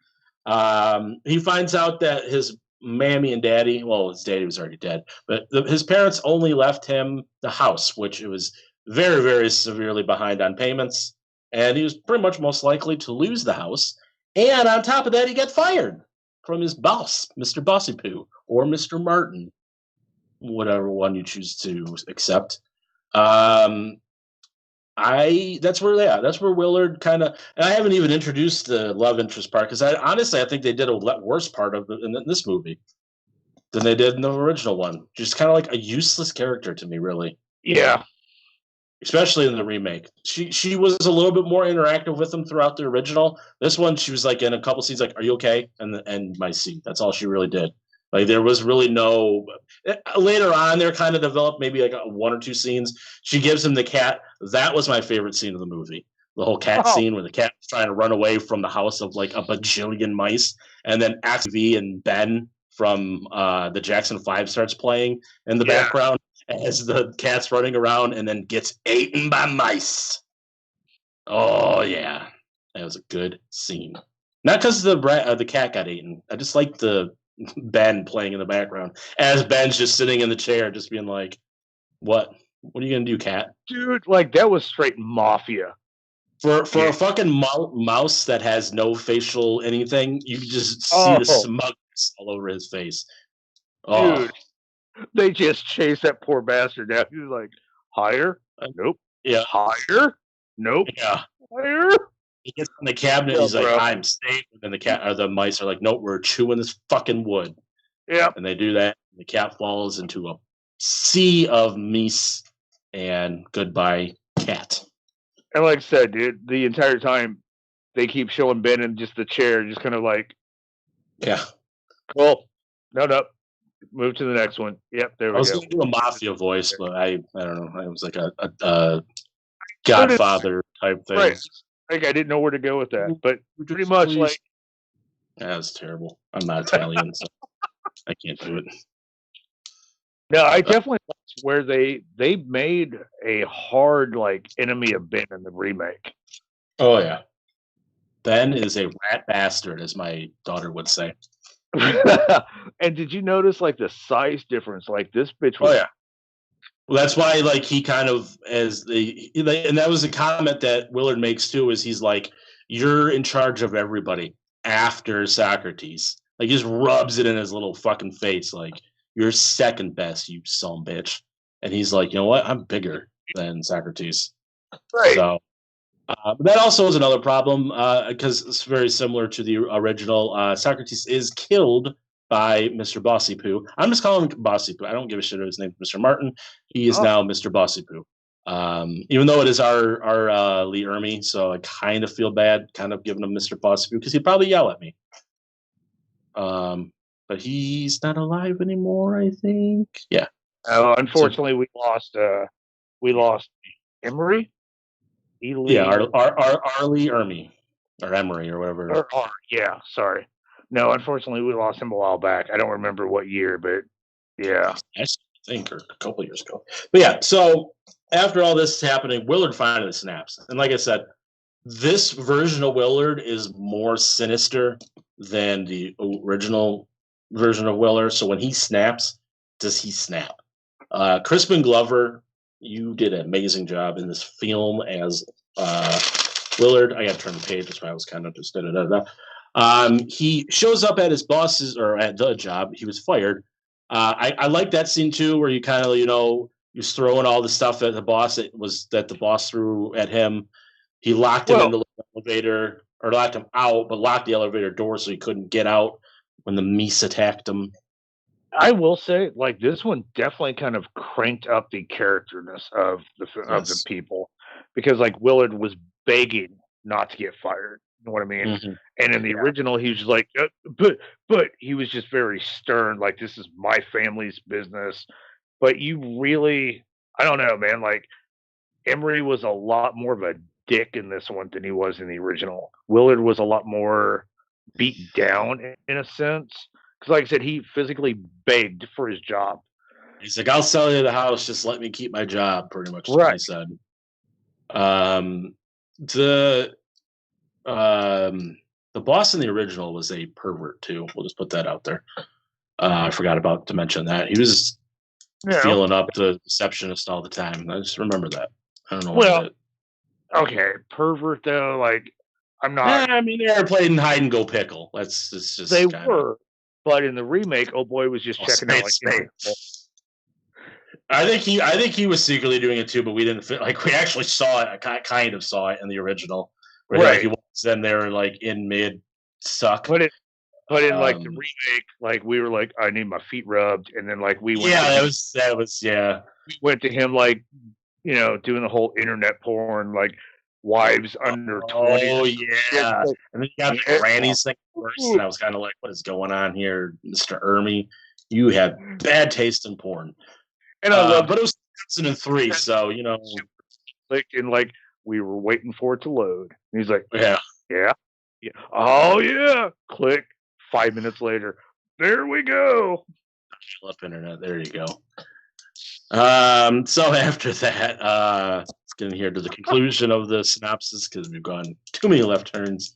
He finds out that his mammy and daddy, well, his daddy was already dead, but his parents only left him the house, which it was very, very severely behind on payments. And he was pretty much most likely to lose the house. And on top of that, he got fired from his boss, Mr. Bossy Poo, or Mr. Martin, whatever one you choose to accept. That's where Willard kind of, and I haven't even introduced the love interest part because I think they did a worse part of it in this movie than they did in the original one. Just kind of like a useless character to me, really. Yeah. Especially in the remake. She was a little bit more interactive with him throughout the original. This one, she was like in a couple scenes, like, "Are you okay?" and my seat. That's all she really did. Like there was really no. Later on, there kind of developed maybe like 1 or 2 scenes. She gives him the cat. That was my favorite scene of the movie. The whole cat scene where the cat was trying to run away from the house of like a bajillion mice, and then V and Ben from the Jackson 5 starts playing in the background as the cat's running around and then gets eaten by mice. Oh, yeah. That was a good scene. Not because the cat got eaten. I just like the Ben playing in the background as Ben's just sitting in the chair, just being like, "What? What are you gonna do, cat?" Dude, like that was straight mafia. For a fucking mouse that has no facial anything, you just see the Oh, smugness all over his face. Oh, dude, they just chased that poor bastard down. He was like, higher? Nope. yeah, Higher? Nope. yeah. Higher? He gets in the cabinet. Yeah, He's like, bro. "I'm safe." And then the mice are like, "Nope, we're chewing this fucking wood." Yep. And they do that. And the cat falls into a sea of meese, and goodbye, cat. And like I said, dude, the entire time they keep showing Ben in just the chair, just kind of like, Yeah, well, no. Move to the next one. Yep, there I we was go. going to do a mafia voice, but I don't know. I was like a Godfather type thing. Right. Like I didn't know where to go with that, but pretty much like that was terrible. I'm not Italian, so I can't do it. no, I definitely liked where they made a hard like enemy of Ben in the remake. Oh yeah, Ben is a rat bastard, as my daughter would say. And did you notice like the size difference? Like this bitch was. Oh yeah. Well, that's why, like, he kind of and that was a comment that Willard makes too. Is he's like, "You're in charge of everybody after Socrates." Like, he just rubs it in his little fucking face, like, "You're second best, you son bitch." And he's like, "You know what? I'm bigger than Socrates." Right. So, but that also is another problem because it's very similar to the original. Socrates is killed by Mr. Bossy Poo. I'm just calling him Bossy Poo. I don't give a shit if his name is Mr. Martin. He is now Mr. Bossy Poo. Even though it is our Lee Ermey, so I kind of feel bad kind of giving him Mr. Bossy Poo because he'd probably yell at me. But he's not alive anymore, I think. Yeah. Unfortunately, we lost Emery. Yeah, our Lee Ermey or Emery or whatever. Yeah, sorry. No, unfortunately, we lost him a while back. I don't remember what year, but yeah. I think or a couple years ago. But yeah, so after all this is happening, Willard finally snaps. And like I said, this version of Willard is more sinister than the original version of Willard. So when he snaps, does he snap? Crispin Glover, you did an amazing job in this film as Willard. I got to turn the page. That's why I was kind of just he shows up at his boss's or at the job. He was fired. I like that scene too, where you kind of you're throwing all the stuff at the boss that the boss threw at him. He locked him in the elevator, or locked him out, but locked the elevator door so he couldn't get out when the Meese attacked him. I will say, like, this one definitely kind of cranked up the characterness of the people, because like Willard was begging not to get fired. You know what I mean? Mm-hmm. And in the original, he was just like, but he was just very stern. Like, this is my family's business. But you really, I don't know, man. Like, Emery was a lot more of a dick in this one than he was in the original. Willard was a lot more beat down in a sense. Because, like I said, he physically begged for his job. He's like, "I'll sell you the house. Just let me keep my job." Pretty much, right? He said. The boss in the original was a pervert too. We'll just put that out there. I forgot to mention that he was feeling up the receptionist all the time. I just remember that. I don't know. Well, okay, pervert though. Like, I'm not. I mean, they were playing hide and go pickle. It's just they were. But in the remake, oh boy was just checking out. Like, I think he was secretly doing it too, but we didn't like. We actually saw it. I kind of saw it in the original, where right? He was then they were like in mid suck. But in like the remake, like we were like, I need my feet rubbed, and then like we went. Yeah, that was We went to him like, doing the whole internet porn, like wives under 20. Oh yeah, and then you got the grannies thing first, and I was kind of like, what is going on here, Mr. Ermey? You have bad taste in porn. And I love, but it was 2003, so clicked and like we were waiting for it to load. And he's like, yeah, oh yeah, click. 5 minutes later, there we go. Up internet, there you go. So after that, let's get in here to the conclusion of the synopsis because we've gone too many left turns.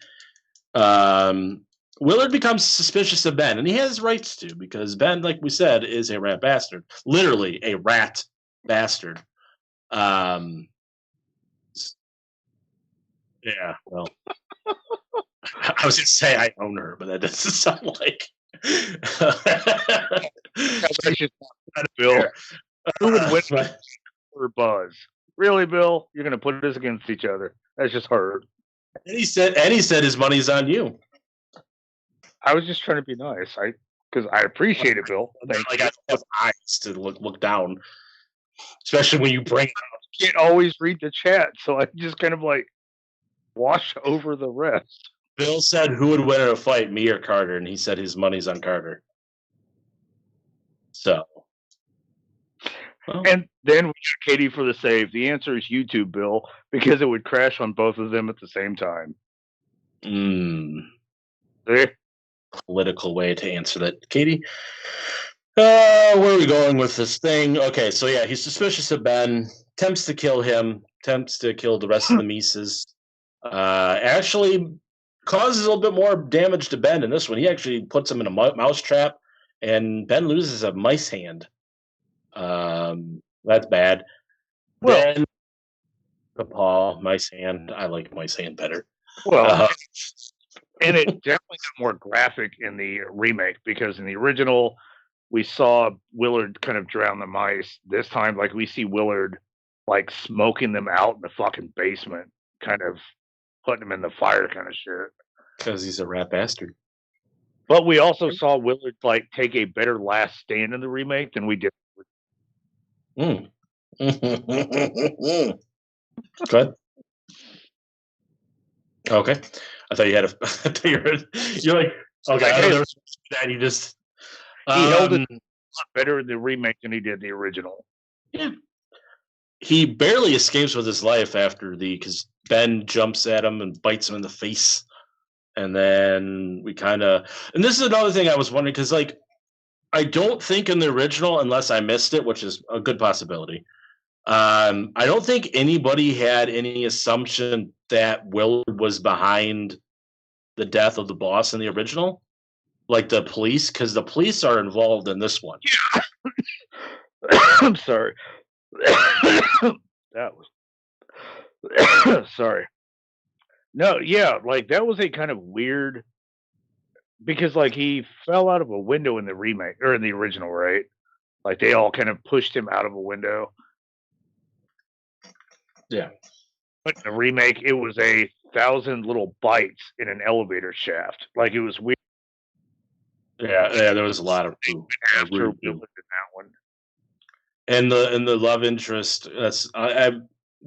Willard becomes suspicious of Ben, and he has rights to, because Ben, like we said, is a rat bastard. Literally a rat bastard. Yeah, well, I was going to say I own her, but that doesn't sound like. That's just not Bill. Who would win or Buzz? Really, Bill? You're going to put us against each other? That's just hard. And he said his money's on you. I was just trying to be nice. Because I appreciate it, Bill. Thank like you. I have eyes to look down, especially when you bring. I can't always read the chat, so I just kind of like wash over the rest. Bill said, "Who would win in a fight, me or Carter?" And he said his money's on Carter. So, and then we got Katie for the save. The answer is YouTube, Bill, because it would crash on both of them at the same time. See? Political way to answer that, Katie. Where are we going with this thing? Okay, so yeah, he's suspicious of Ben, attempts to kill him, attempts to kill the rest of the Mises. Actually causes a little bit more damage to Ben in this one. He actually puts him in a mouse trap, and Ben loses a mice hand. That's bad. Well, then the paw, mice hand. I like mice hand better. Well, and it definitely got more graphic in the remake, because in the original, we saw Willard kind of drown the mice. This time, like, we see Willard like smoking them out in the fucking basement, kind of putting them in the fire kind of shit. Because he's a rat bastard. But we also saw Willard like take a better last stand in the remake than we did. Good. Okay. I thought you had a. I thought you're like, okay. I know that he just. He held it a lot better in the remake than he did the original. Yeah. He barely escapes with his life because Ben jumps at him and bites him in the face. And then we kind of. And this is another thing I was wondering, because, like, I don't think in the original, unless I missed it, which is a good possibility, I don't think anybody had any assumption that Willard was behind the death of the boss in the original, like the police, because the police are involved in this one. Yeah. I'm sorry. That was sorry. No, yeah, like that was a kind of weird, because like he fell out of a window in the remake or in the original, right? Like they all kind of pushed him out of a window. Yeah. But in the remake, it was 1,000 little bites in an elevator shaft. Like it was weird. Yeah, there was a lot of after in that one. And the love interest, that's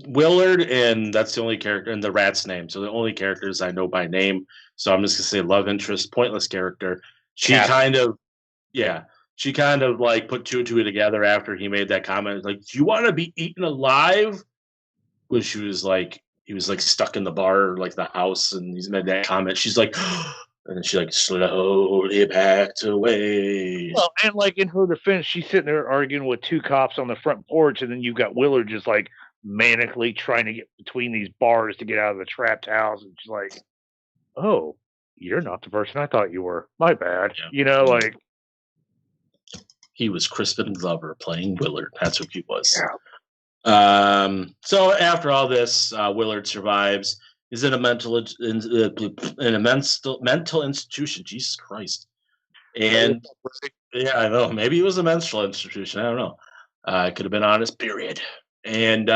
Willard, and that's the only character, and the rat's name. So the only characters I know by name. So I'm just gonna say love interest, pointless character. She kind of like put two and two together after he made that comment. Like, do you want to be eaten alive? When she was like, he was like stuck in the bar, like the house, and he's made that comment. She's like, and then she like slowly backed away. Well, and like in her defense, she's sitting there arguing with two cops on the front porch, and then you've got Willard just like manically trying to get between these bars to get out of the trapped house, and she's like, "Oh, you're not the person I thought you were. My bad." Yeah. You know, like he was Crispin Glover playing Willard. That's who he was. Yeah. So after all this, Willard survives. He's in a mental institution. Jesus Christ! And yeah, I know. Maybe it was a mental institution. I don't know. It could have been honest. Period. And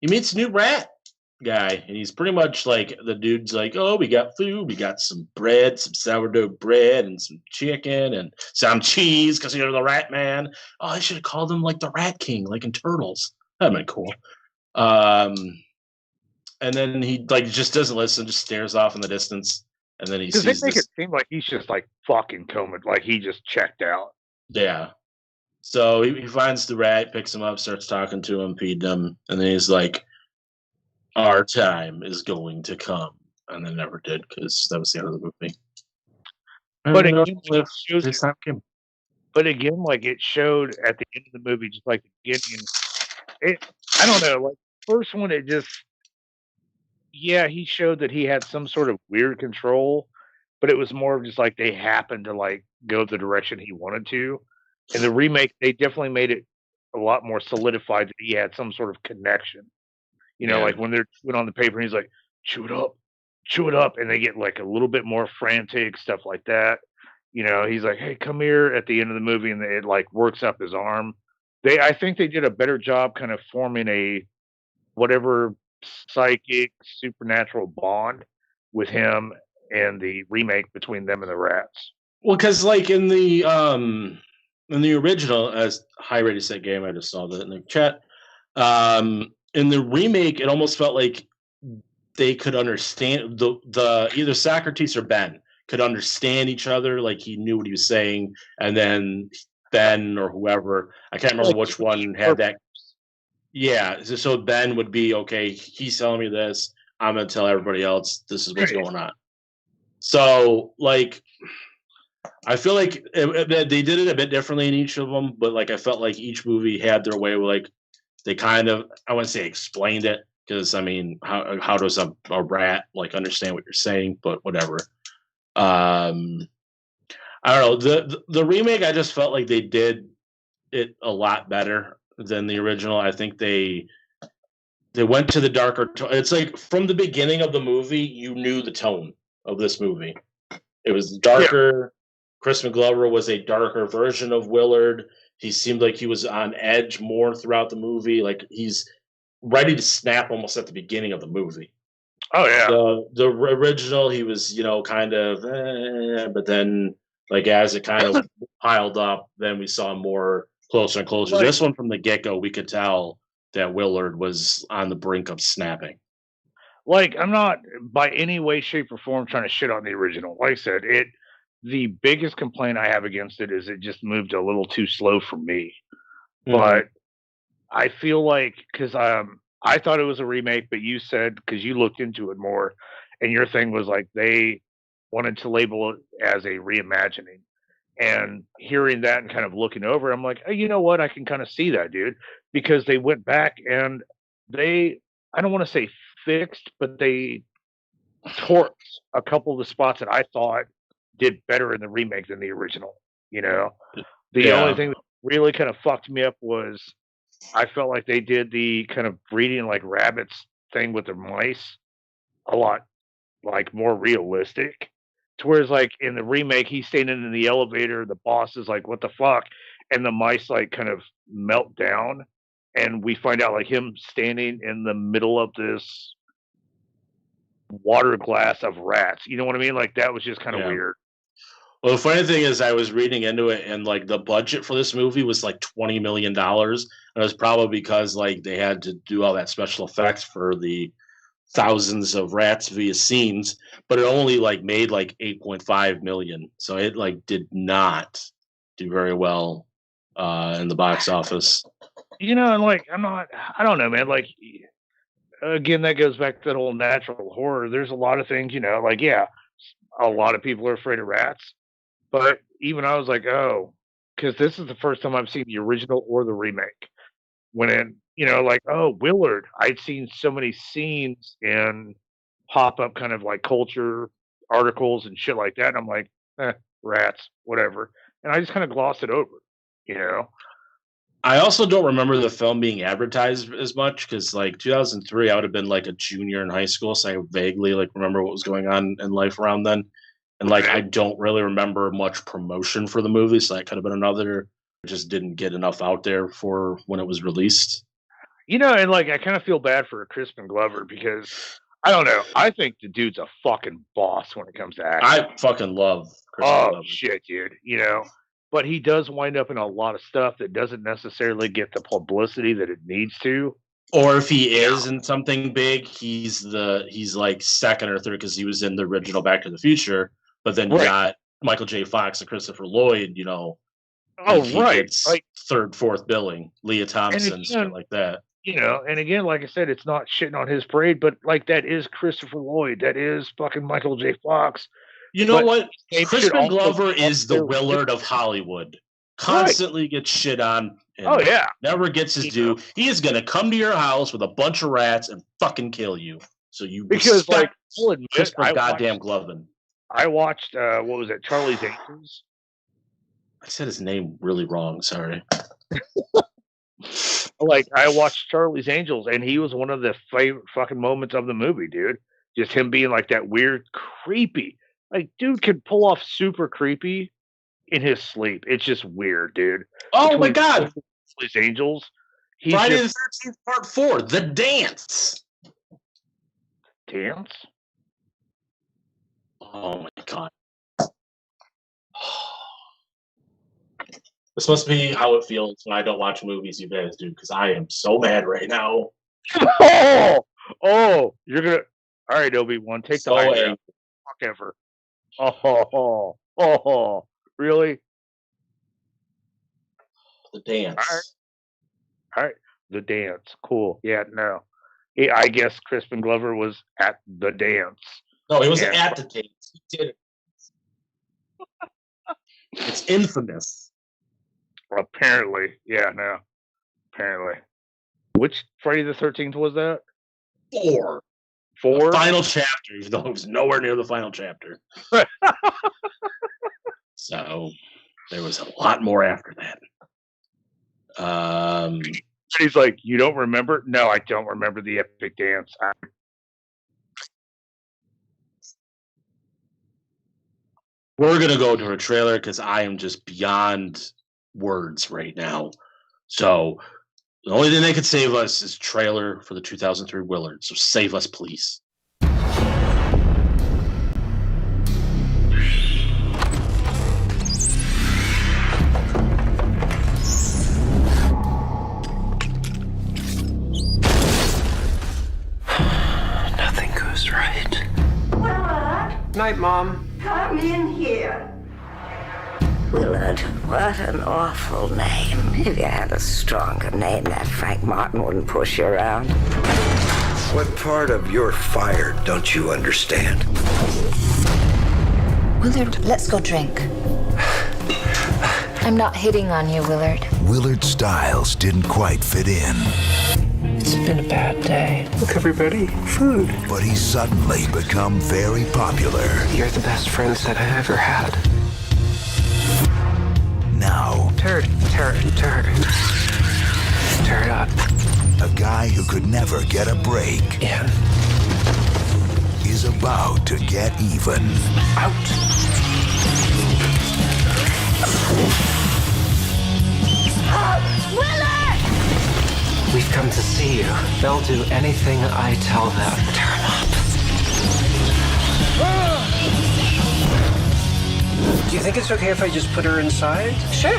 he meets a new rat guy, and he's pretty much like, the dude's like, "Oh, we got food. We got some bread, some sourdough bread, and some chicken, and some cheese, because you're the Rat Man." Oh, I should have called him like the Rat King, like in Turtles. That'd been cool. And then he like just doesn't listen, just stares off in the distance, and then he sees. They make it seem like he's just like fucking comatose, like he just checked out. Yeah. So he finds the rat, picks him up, starts talking to him, feeding him, and then he's like, "Our time is going to come," and then never did, because that was the end of the movie. But again, like it showed at the end of the movie, just like the beginning. I don't know, like the first one, it just yeah, he showed that he had some sort of weird control, but it was more of just like they happened to like go the direction he wanted to. In the remake, they definitely made it a lot more solidified that he had some sort of connection. You know, Yeah. like when they're chewing on the paper, and he's like, chew it up, and they get like a little bit more frantic, stuff like that. You know, he's like, hey, come here at the end of the movie, and it like works up his arm. I think they did a better job kind of forming a whatever psychic supernatural bond with him and the remake between them and the rats. Well, because like in the original, as high rated set game, I just saw that in the chat. In the remake, it almost felt like they could understand the either Socrates or Ben could understand each other, like he knew what he was saying, and then Ben or whoever, I can't remember Like, which one had that. Yeah, so Ben would be okay. He's telling me this. I'm gonna tell everybody else this is what's Right. going on. So like, I feel like they did it a bit differently in each of them, but like I felt like each movie had their way. Where like they kind of, I wouldn't say explained it, because I mean, how does a rat like understand what you're saying? But whatever. I don't know. The remake, I just felt like they did it a lot better than the original. I think they went to the darker tone. It's like from the beginning of the movie, you knew the tone of this movie. It was darker. Crispin Glover was a darker version of Willard. He seemed like he was on edge more throughout the movie. Like he's ready to snap almost at the beginning of the movie. Oh yeah. The original, he was, kind of, but then like as it kind of piled up, then we saw more closer and closer. Like, this one from the get go, we could tell that Willard was on the brink of snapping. Like, I'm not by any way, shape, or form trying to shit on the original. Like I said, the biggest complaint I have against it is it just moved a little too slow for me. But I feel like because I thought it was a remake, but you said because you looked into it more, and your thing was like they wanted to label it as a reimagining. And hearing that and kind of looking over, I'm like, oh, you know what? I can kind of see that, dude, because they went back and I don't want to say fixed, but they torched a couple of the spots that I thought did better in the remake than the original. You know, the only thing that really kind of fucked me up was I felt like they did the kind of breeding like rabbits thing with the mice a lot like more realistic. To whereas like in the remake, he's standing in the elevator, the boss is like, what the fuck? And the mice like kind of melt down. And we find out like him standing in the middle of this water glass of rats. You know what I mean? Like that was just kind of weird. Well, the funny thing is, I was reading into it, and like the budget for this movie was like $20 million. And it was probably because like they had to do all that special effects for the thousands of rats via scenes, but it only like made like 8.5 million. So it like did not do very well in the box office. You know, and like I don't know, man. Like again, that goes back to that whole natural horror. There's a lot of things, you know, like a lot of people are afraid of rats. But even I was like, oh, because this is the first time I've seen the original or the remake. When it, like, oh, Willard, I'd seen so many scenes in pop up kind of like culture articles and shit like that. And I'm like, rats, whatever. And I just kind of glossed it over, I also don't remember the film being advertised as much because, like, 2003, I would have been like a junior in high school, so I vaguely like remember what was going on in life around then. And like, I don't really remember much promotion for the movie, so that could have been another. Just didn't get enough out there for when it was released. And like, I kind of feel bad for Crispin Glover because I don't know. I think the dude's a fucking boss when it comes to acting. I fucking love Crispin Glover. Shit, dude. But he does wind up in a lot of stuff that doesn't necessarily get the publicity that it needs to. Or if he is in something big, he's like second or third because he was in the original Back to the Future. But then you got Michael J. Fox and Christopher Lloyd, like third, fourth billing, Leah Thompson, shit like that. And again, like I said, it's not shitting on his parade, but like that is Christopher Lloyd, that is fucking Michael J. Fox. You know what? Crispin Glover is the Willard of Hollywood. Constantly gets shit on. Never gets his due. He is going to come to your house with a bunch of rats and fucking kill you. So you Because, respect I'll admit, Christopher goddamn Glovin. I watched, what was it, Charlie's Angels? I said his name really wrong. Sorry. I watched Charlie's Angels, and he was one of the favorite fucking moments of the movie, dude. Just him being that weird, creepy. Dude can pull off super creepy in his sleep. It's just weird, dude. Oh my God! Charlie's Angels. Friday the 13th, Part 4, The Dance. Dance? Oh my God. This must be how it feels when I don't watch movies you guys do, because I am so mad right now. Oh, you're gonna. All right, Obi-Wan, take the high ground. Fuck ever. Oh, really? The Dance. All right, The Dance. Cool. Yeah, no. I guess Crispin Glover was at the dance. No, he wasn't at the dance. He did it. It's infamous. Apparently. Yeah, no. Apparently. Which Friday the 13th was that? 4. The final chapter, even though it was nowhere near the final chapter. So there was a lot more after that. He's like, you don't remember? No, I don't remember the epic dance. We're going to go to a trailer because I am just beyond words right now. So the only thing that could save us is trailer for the 2003 Willard. So save us, please. Nothing goes right. Willard, Night, Mom. come in here. Willard, what an awful name. If you had a stronger name, that Frank Martin wouldn't push you around. What part of your fire don't you understand? Willard, let's go drink. I'm not hitting on you, Willard. Willard's styles didn't quite fit in. It's been a bad day. Look, everybody, food. But he's suddenly become very popular. You're the best friends that I've ever had. Now, Turd up. A guy who could never get a break is about to get even. Out. Willard! We've come to see you. They'll do anything I tell them. Turn up. Do you think it's okay if I just put her inside? Sure.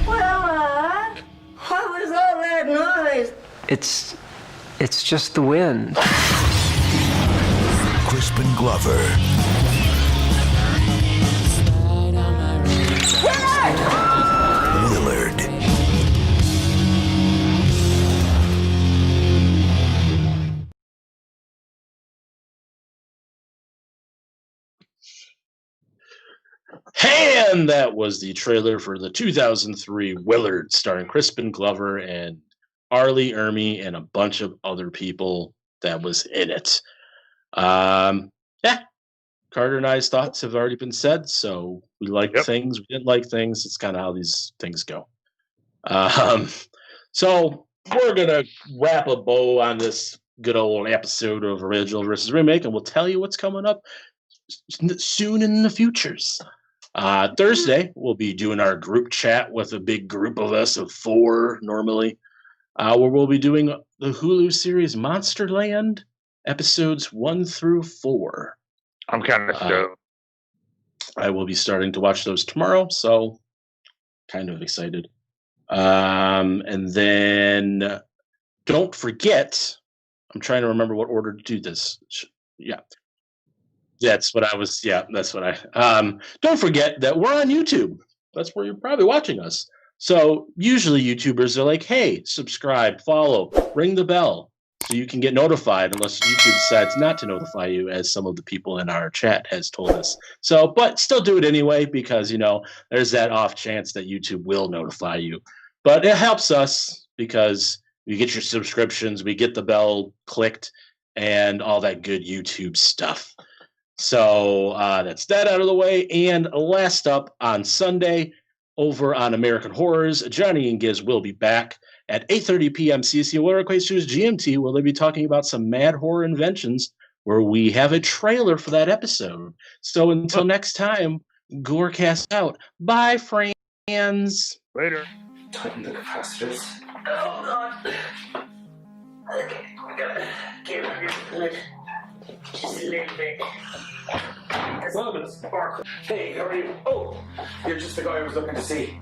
Willard, what was all that noise? It's just the wind. Crispin Glover. Willard. And that was the trailer for the 2003 Willard, starring Crispin Glover and Arlie Ermy and a bunch of other people that was in it. Yeah, Carter and I's thoughts have already been said, so we liked things, we didn't like things. It's kind of how these things go. So we're going to wrap a bow on this good old episode of Original versus Remake, and we'll tell you what's coming up soon in the futures. Thursday, we'll be doing our group chat with a big group of us of 4 normally, where we'll be doing the Hulu series Monsterland episodes 1 through 4. I'm kind of stoked. I will be starting to watch those tomorrow, so kind of excited. And then don't forget, I'm trying to remember what order to do this. Yeah. That's what I was. Yeah, that's what I. Don't forget that we're on YouTube. That's where you're probably watching us. So usually YouTubers are like, "Hey, subscribe, follow, ring the bell." so you can get notified, unless YouTube decides not to notify you, as some of the people in our chat has told us. So, but still do it anyway, because, you know, there's that off chance that YouTube will notify you. But it helps us because you get your subscriptions, we get the bell clicked, and all that good YouTube stuff. So that's that out of the way. And last up, on Sunday, over on American Horrors, Johnny and Giz will be back at 8:30 p.m. CC, where equates to GMT, where they'll be talking about some mad horror inventions, where we have a trailer for that episode. So until next time, GoreCast out. Bye, friends. Later. Tighten the capacitors. Oh, God. Okay, we gotta get rid of blood. Just a little bit. Hey, how are you? Oh, you're just the guy I was looking to see.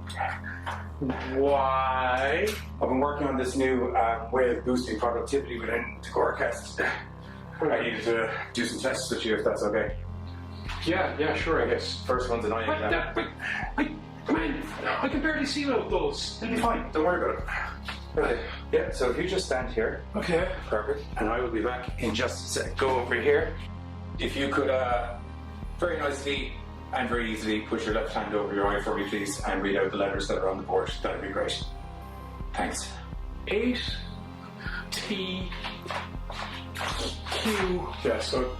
Why? I've been working on this new way of boosting productivity within the GoreCast. I needed to do some tests with you, if that's okay. Yeah, sure, I guess. First one's an eye exam. Man, I can barely see those. It'll be fine, don't worry about it. Right. Yeah, so if you just stand here. Okay. Perfect. And I will be back in just a sec. Go over here. If you could, very nicely and very easily push your left hand over your eye for me, please, and read out the letters that are on the board. That'd be great. Thanks. 8 T Q. Yeah, so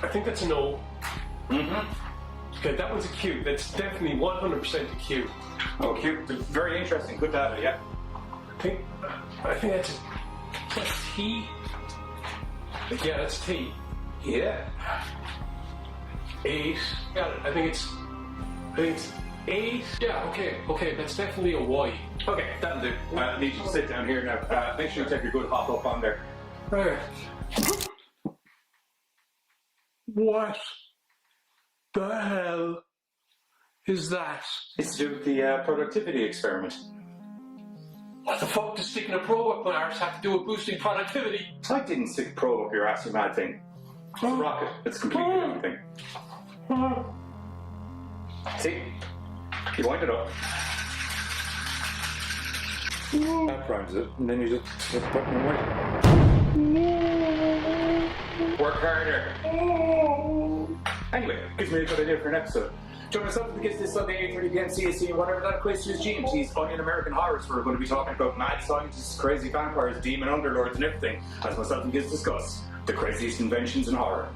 I think that's an O. Mm-hmm. Okay, that one's a Q. That's definitely 100% a Q. Oh, Q. Very interesting. Good data, yeah. I think that's T. Yeah, that's T. Yeah. 8. Got it. I think it's 8. Yeah, okay, that's definitely a Y. Okay, that'll do. I need you to sit down here now. Make sure you take your good hop up on there. Right. What the hell is that? It's to do with the productivity experiment. What the fuck does sticking a probe up my arse have to do with boosting productivity? I didn't stick a probe up your ass, you mad thing. It's a rocket. It's completely different thing. See? You wind it up. That primes it, and then you just put the button away. Work harder. Anyway, gives me a good idea for an episode. Join us up because this Sunday, 8:30 p.m. CSC, and whatever that equates to is GMT's Onion American Horrors, where we're going to be talking about mad scientists, crazy vampires, demon underlords, and everything, as myself and Giz discuss the craziest inventions in horror.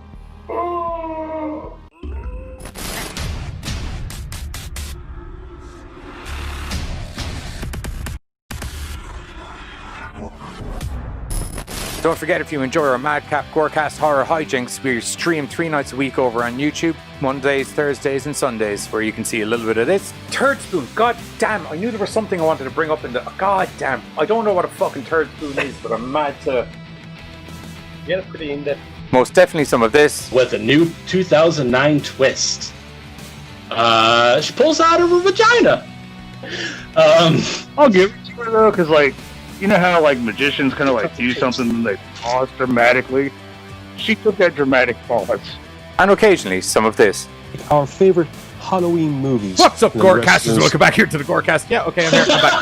Don't forget, if you enjoy our Madcap GoreCast horror hijinks, we stream 3 nights a week over on YouTube, Mondays, Thursdays, and Sundays, where you can see a little bit of this. Turd spoon, god damn, I knew there was something I wanted to bring up in the... God damn, I don't know what a fucking turd spoon is, but I'm mad to... Yeah, it's pretty in-depth. Most definitely some of this. With a new 2009 twist. She pulls out of her vagina. I'll give it to her though, because like, you know how like magicians kind of like do something and they pause dramatically? She took that dramatic pause. And occasionally some of this. Our favorite Halloween movies. What's up, GoreCasters? Welcome back here to the GoreCast. Yeah, okay, I'm here. I'm back.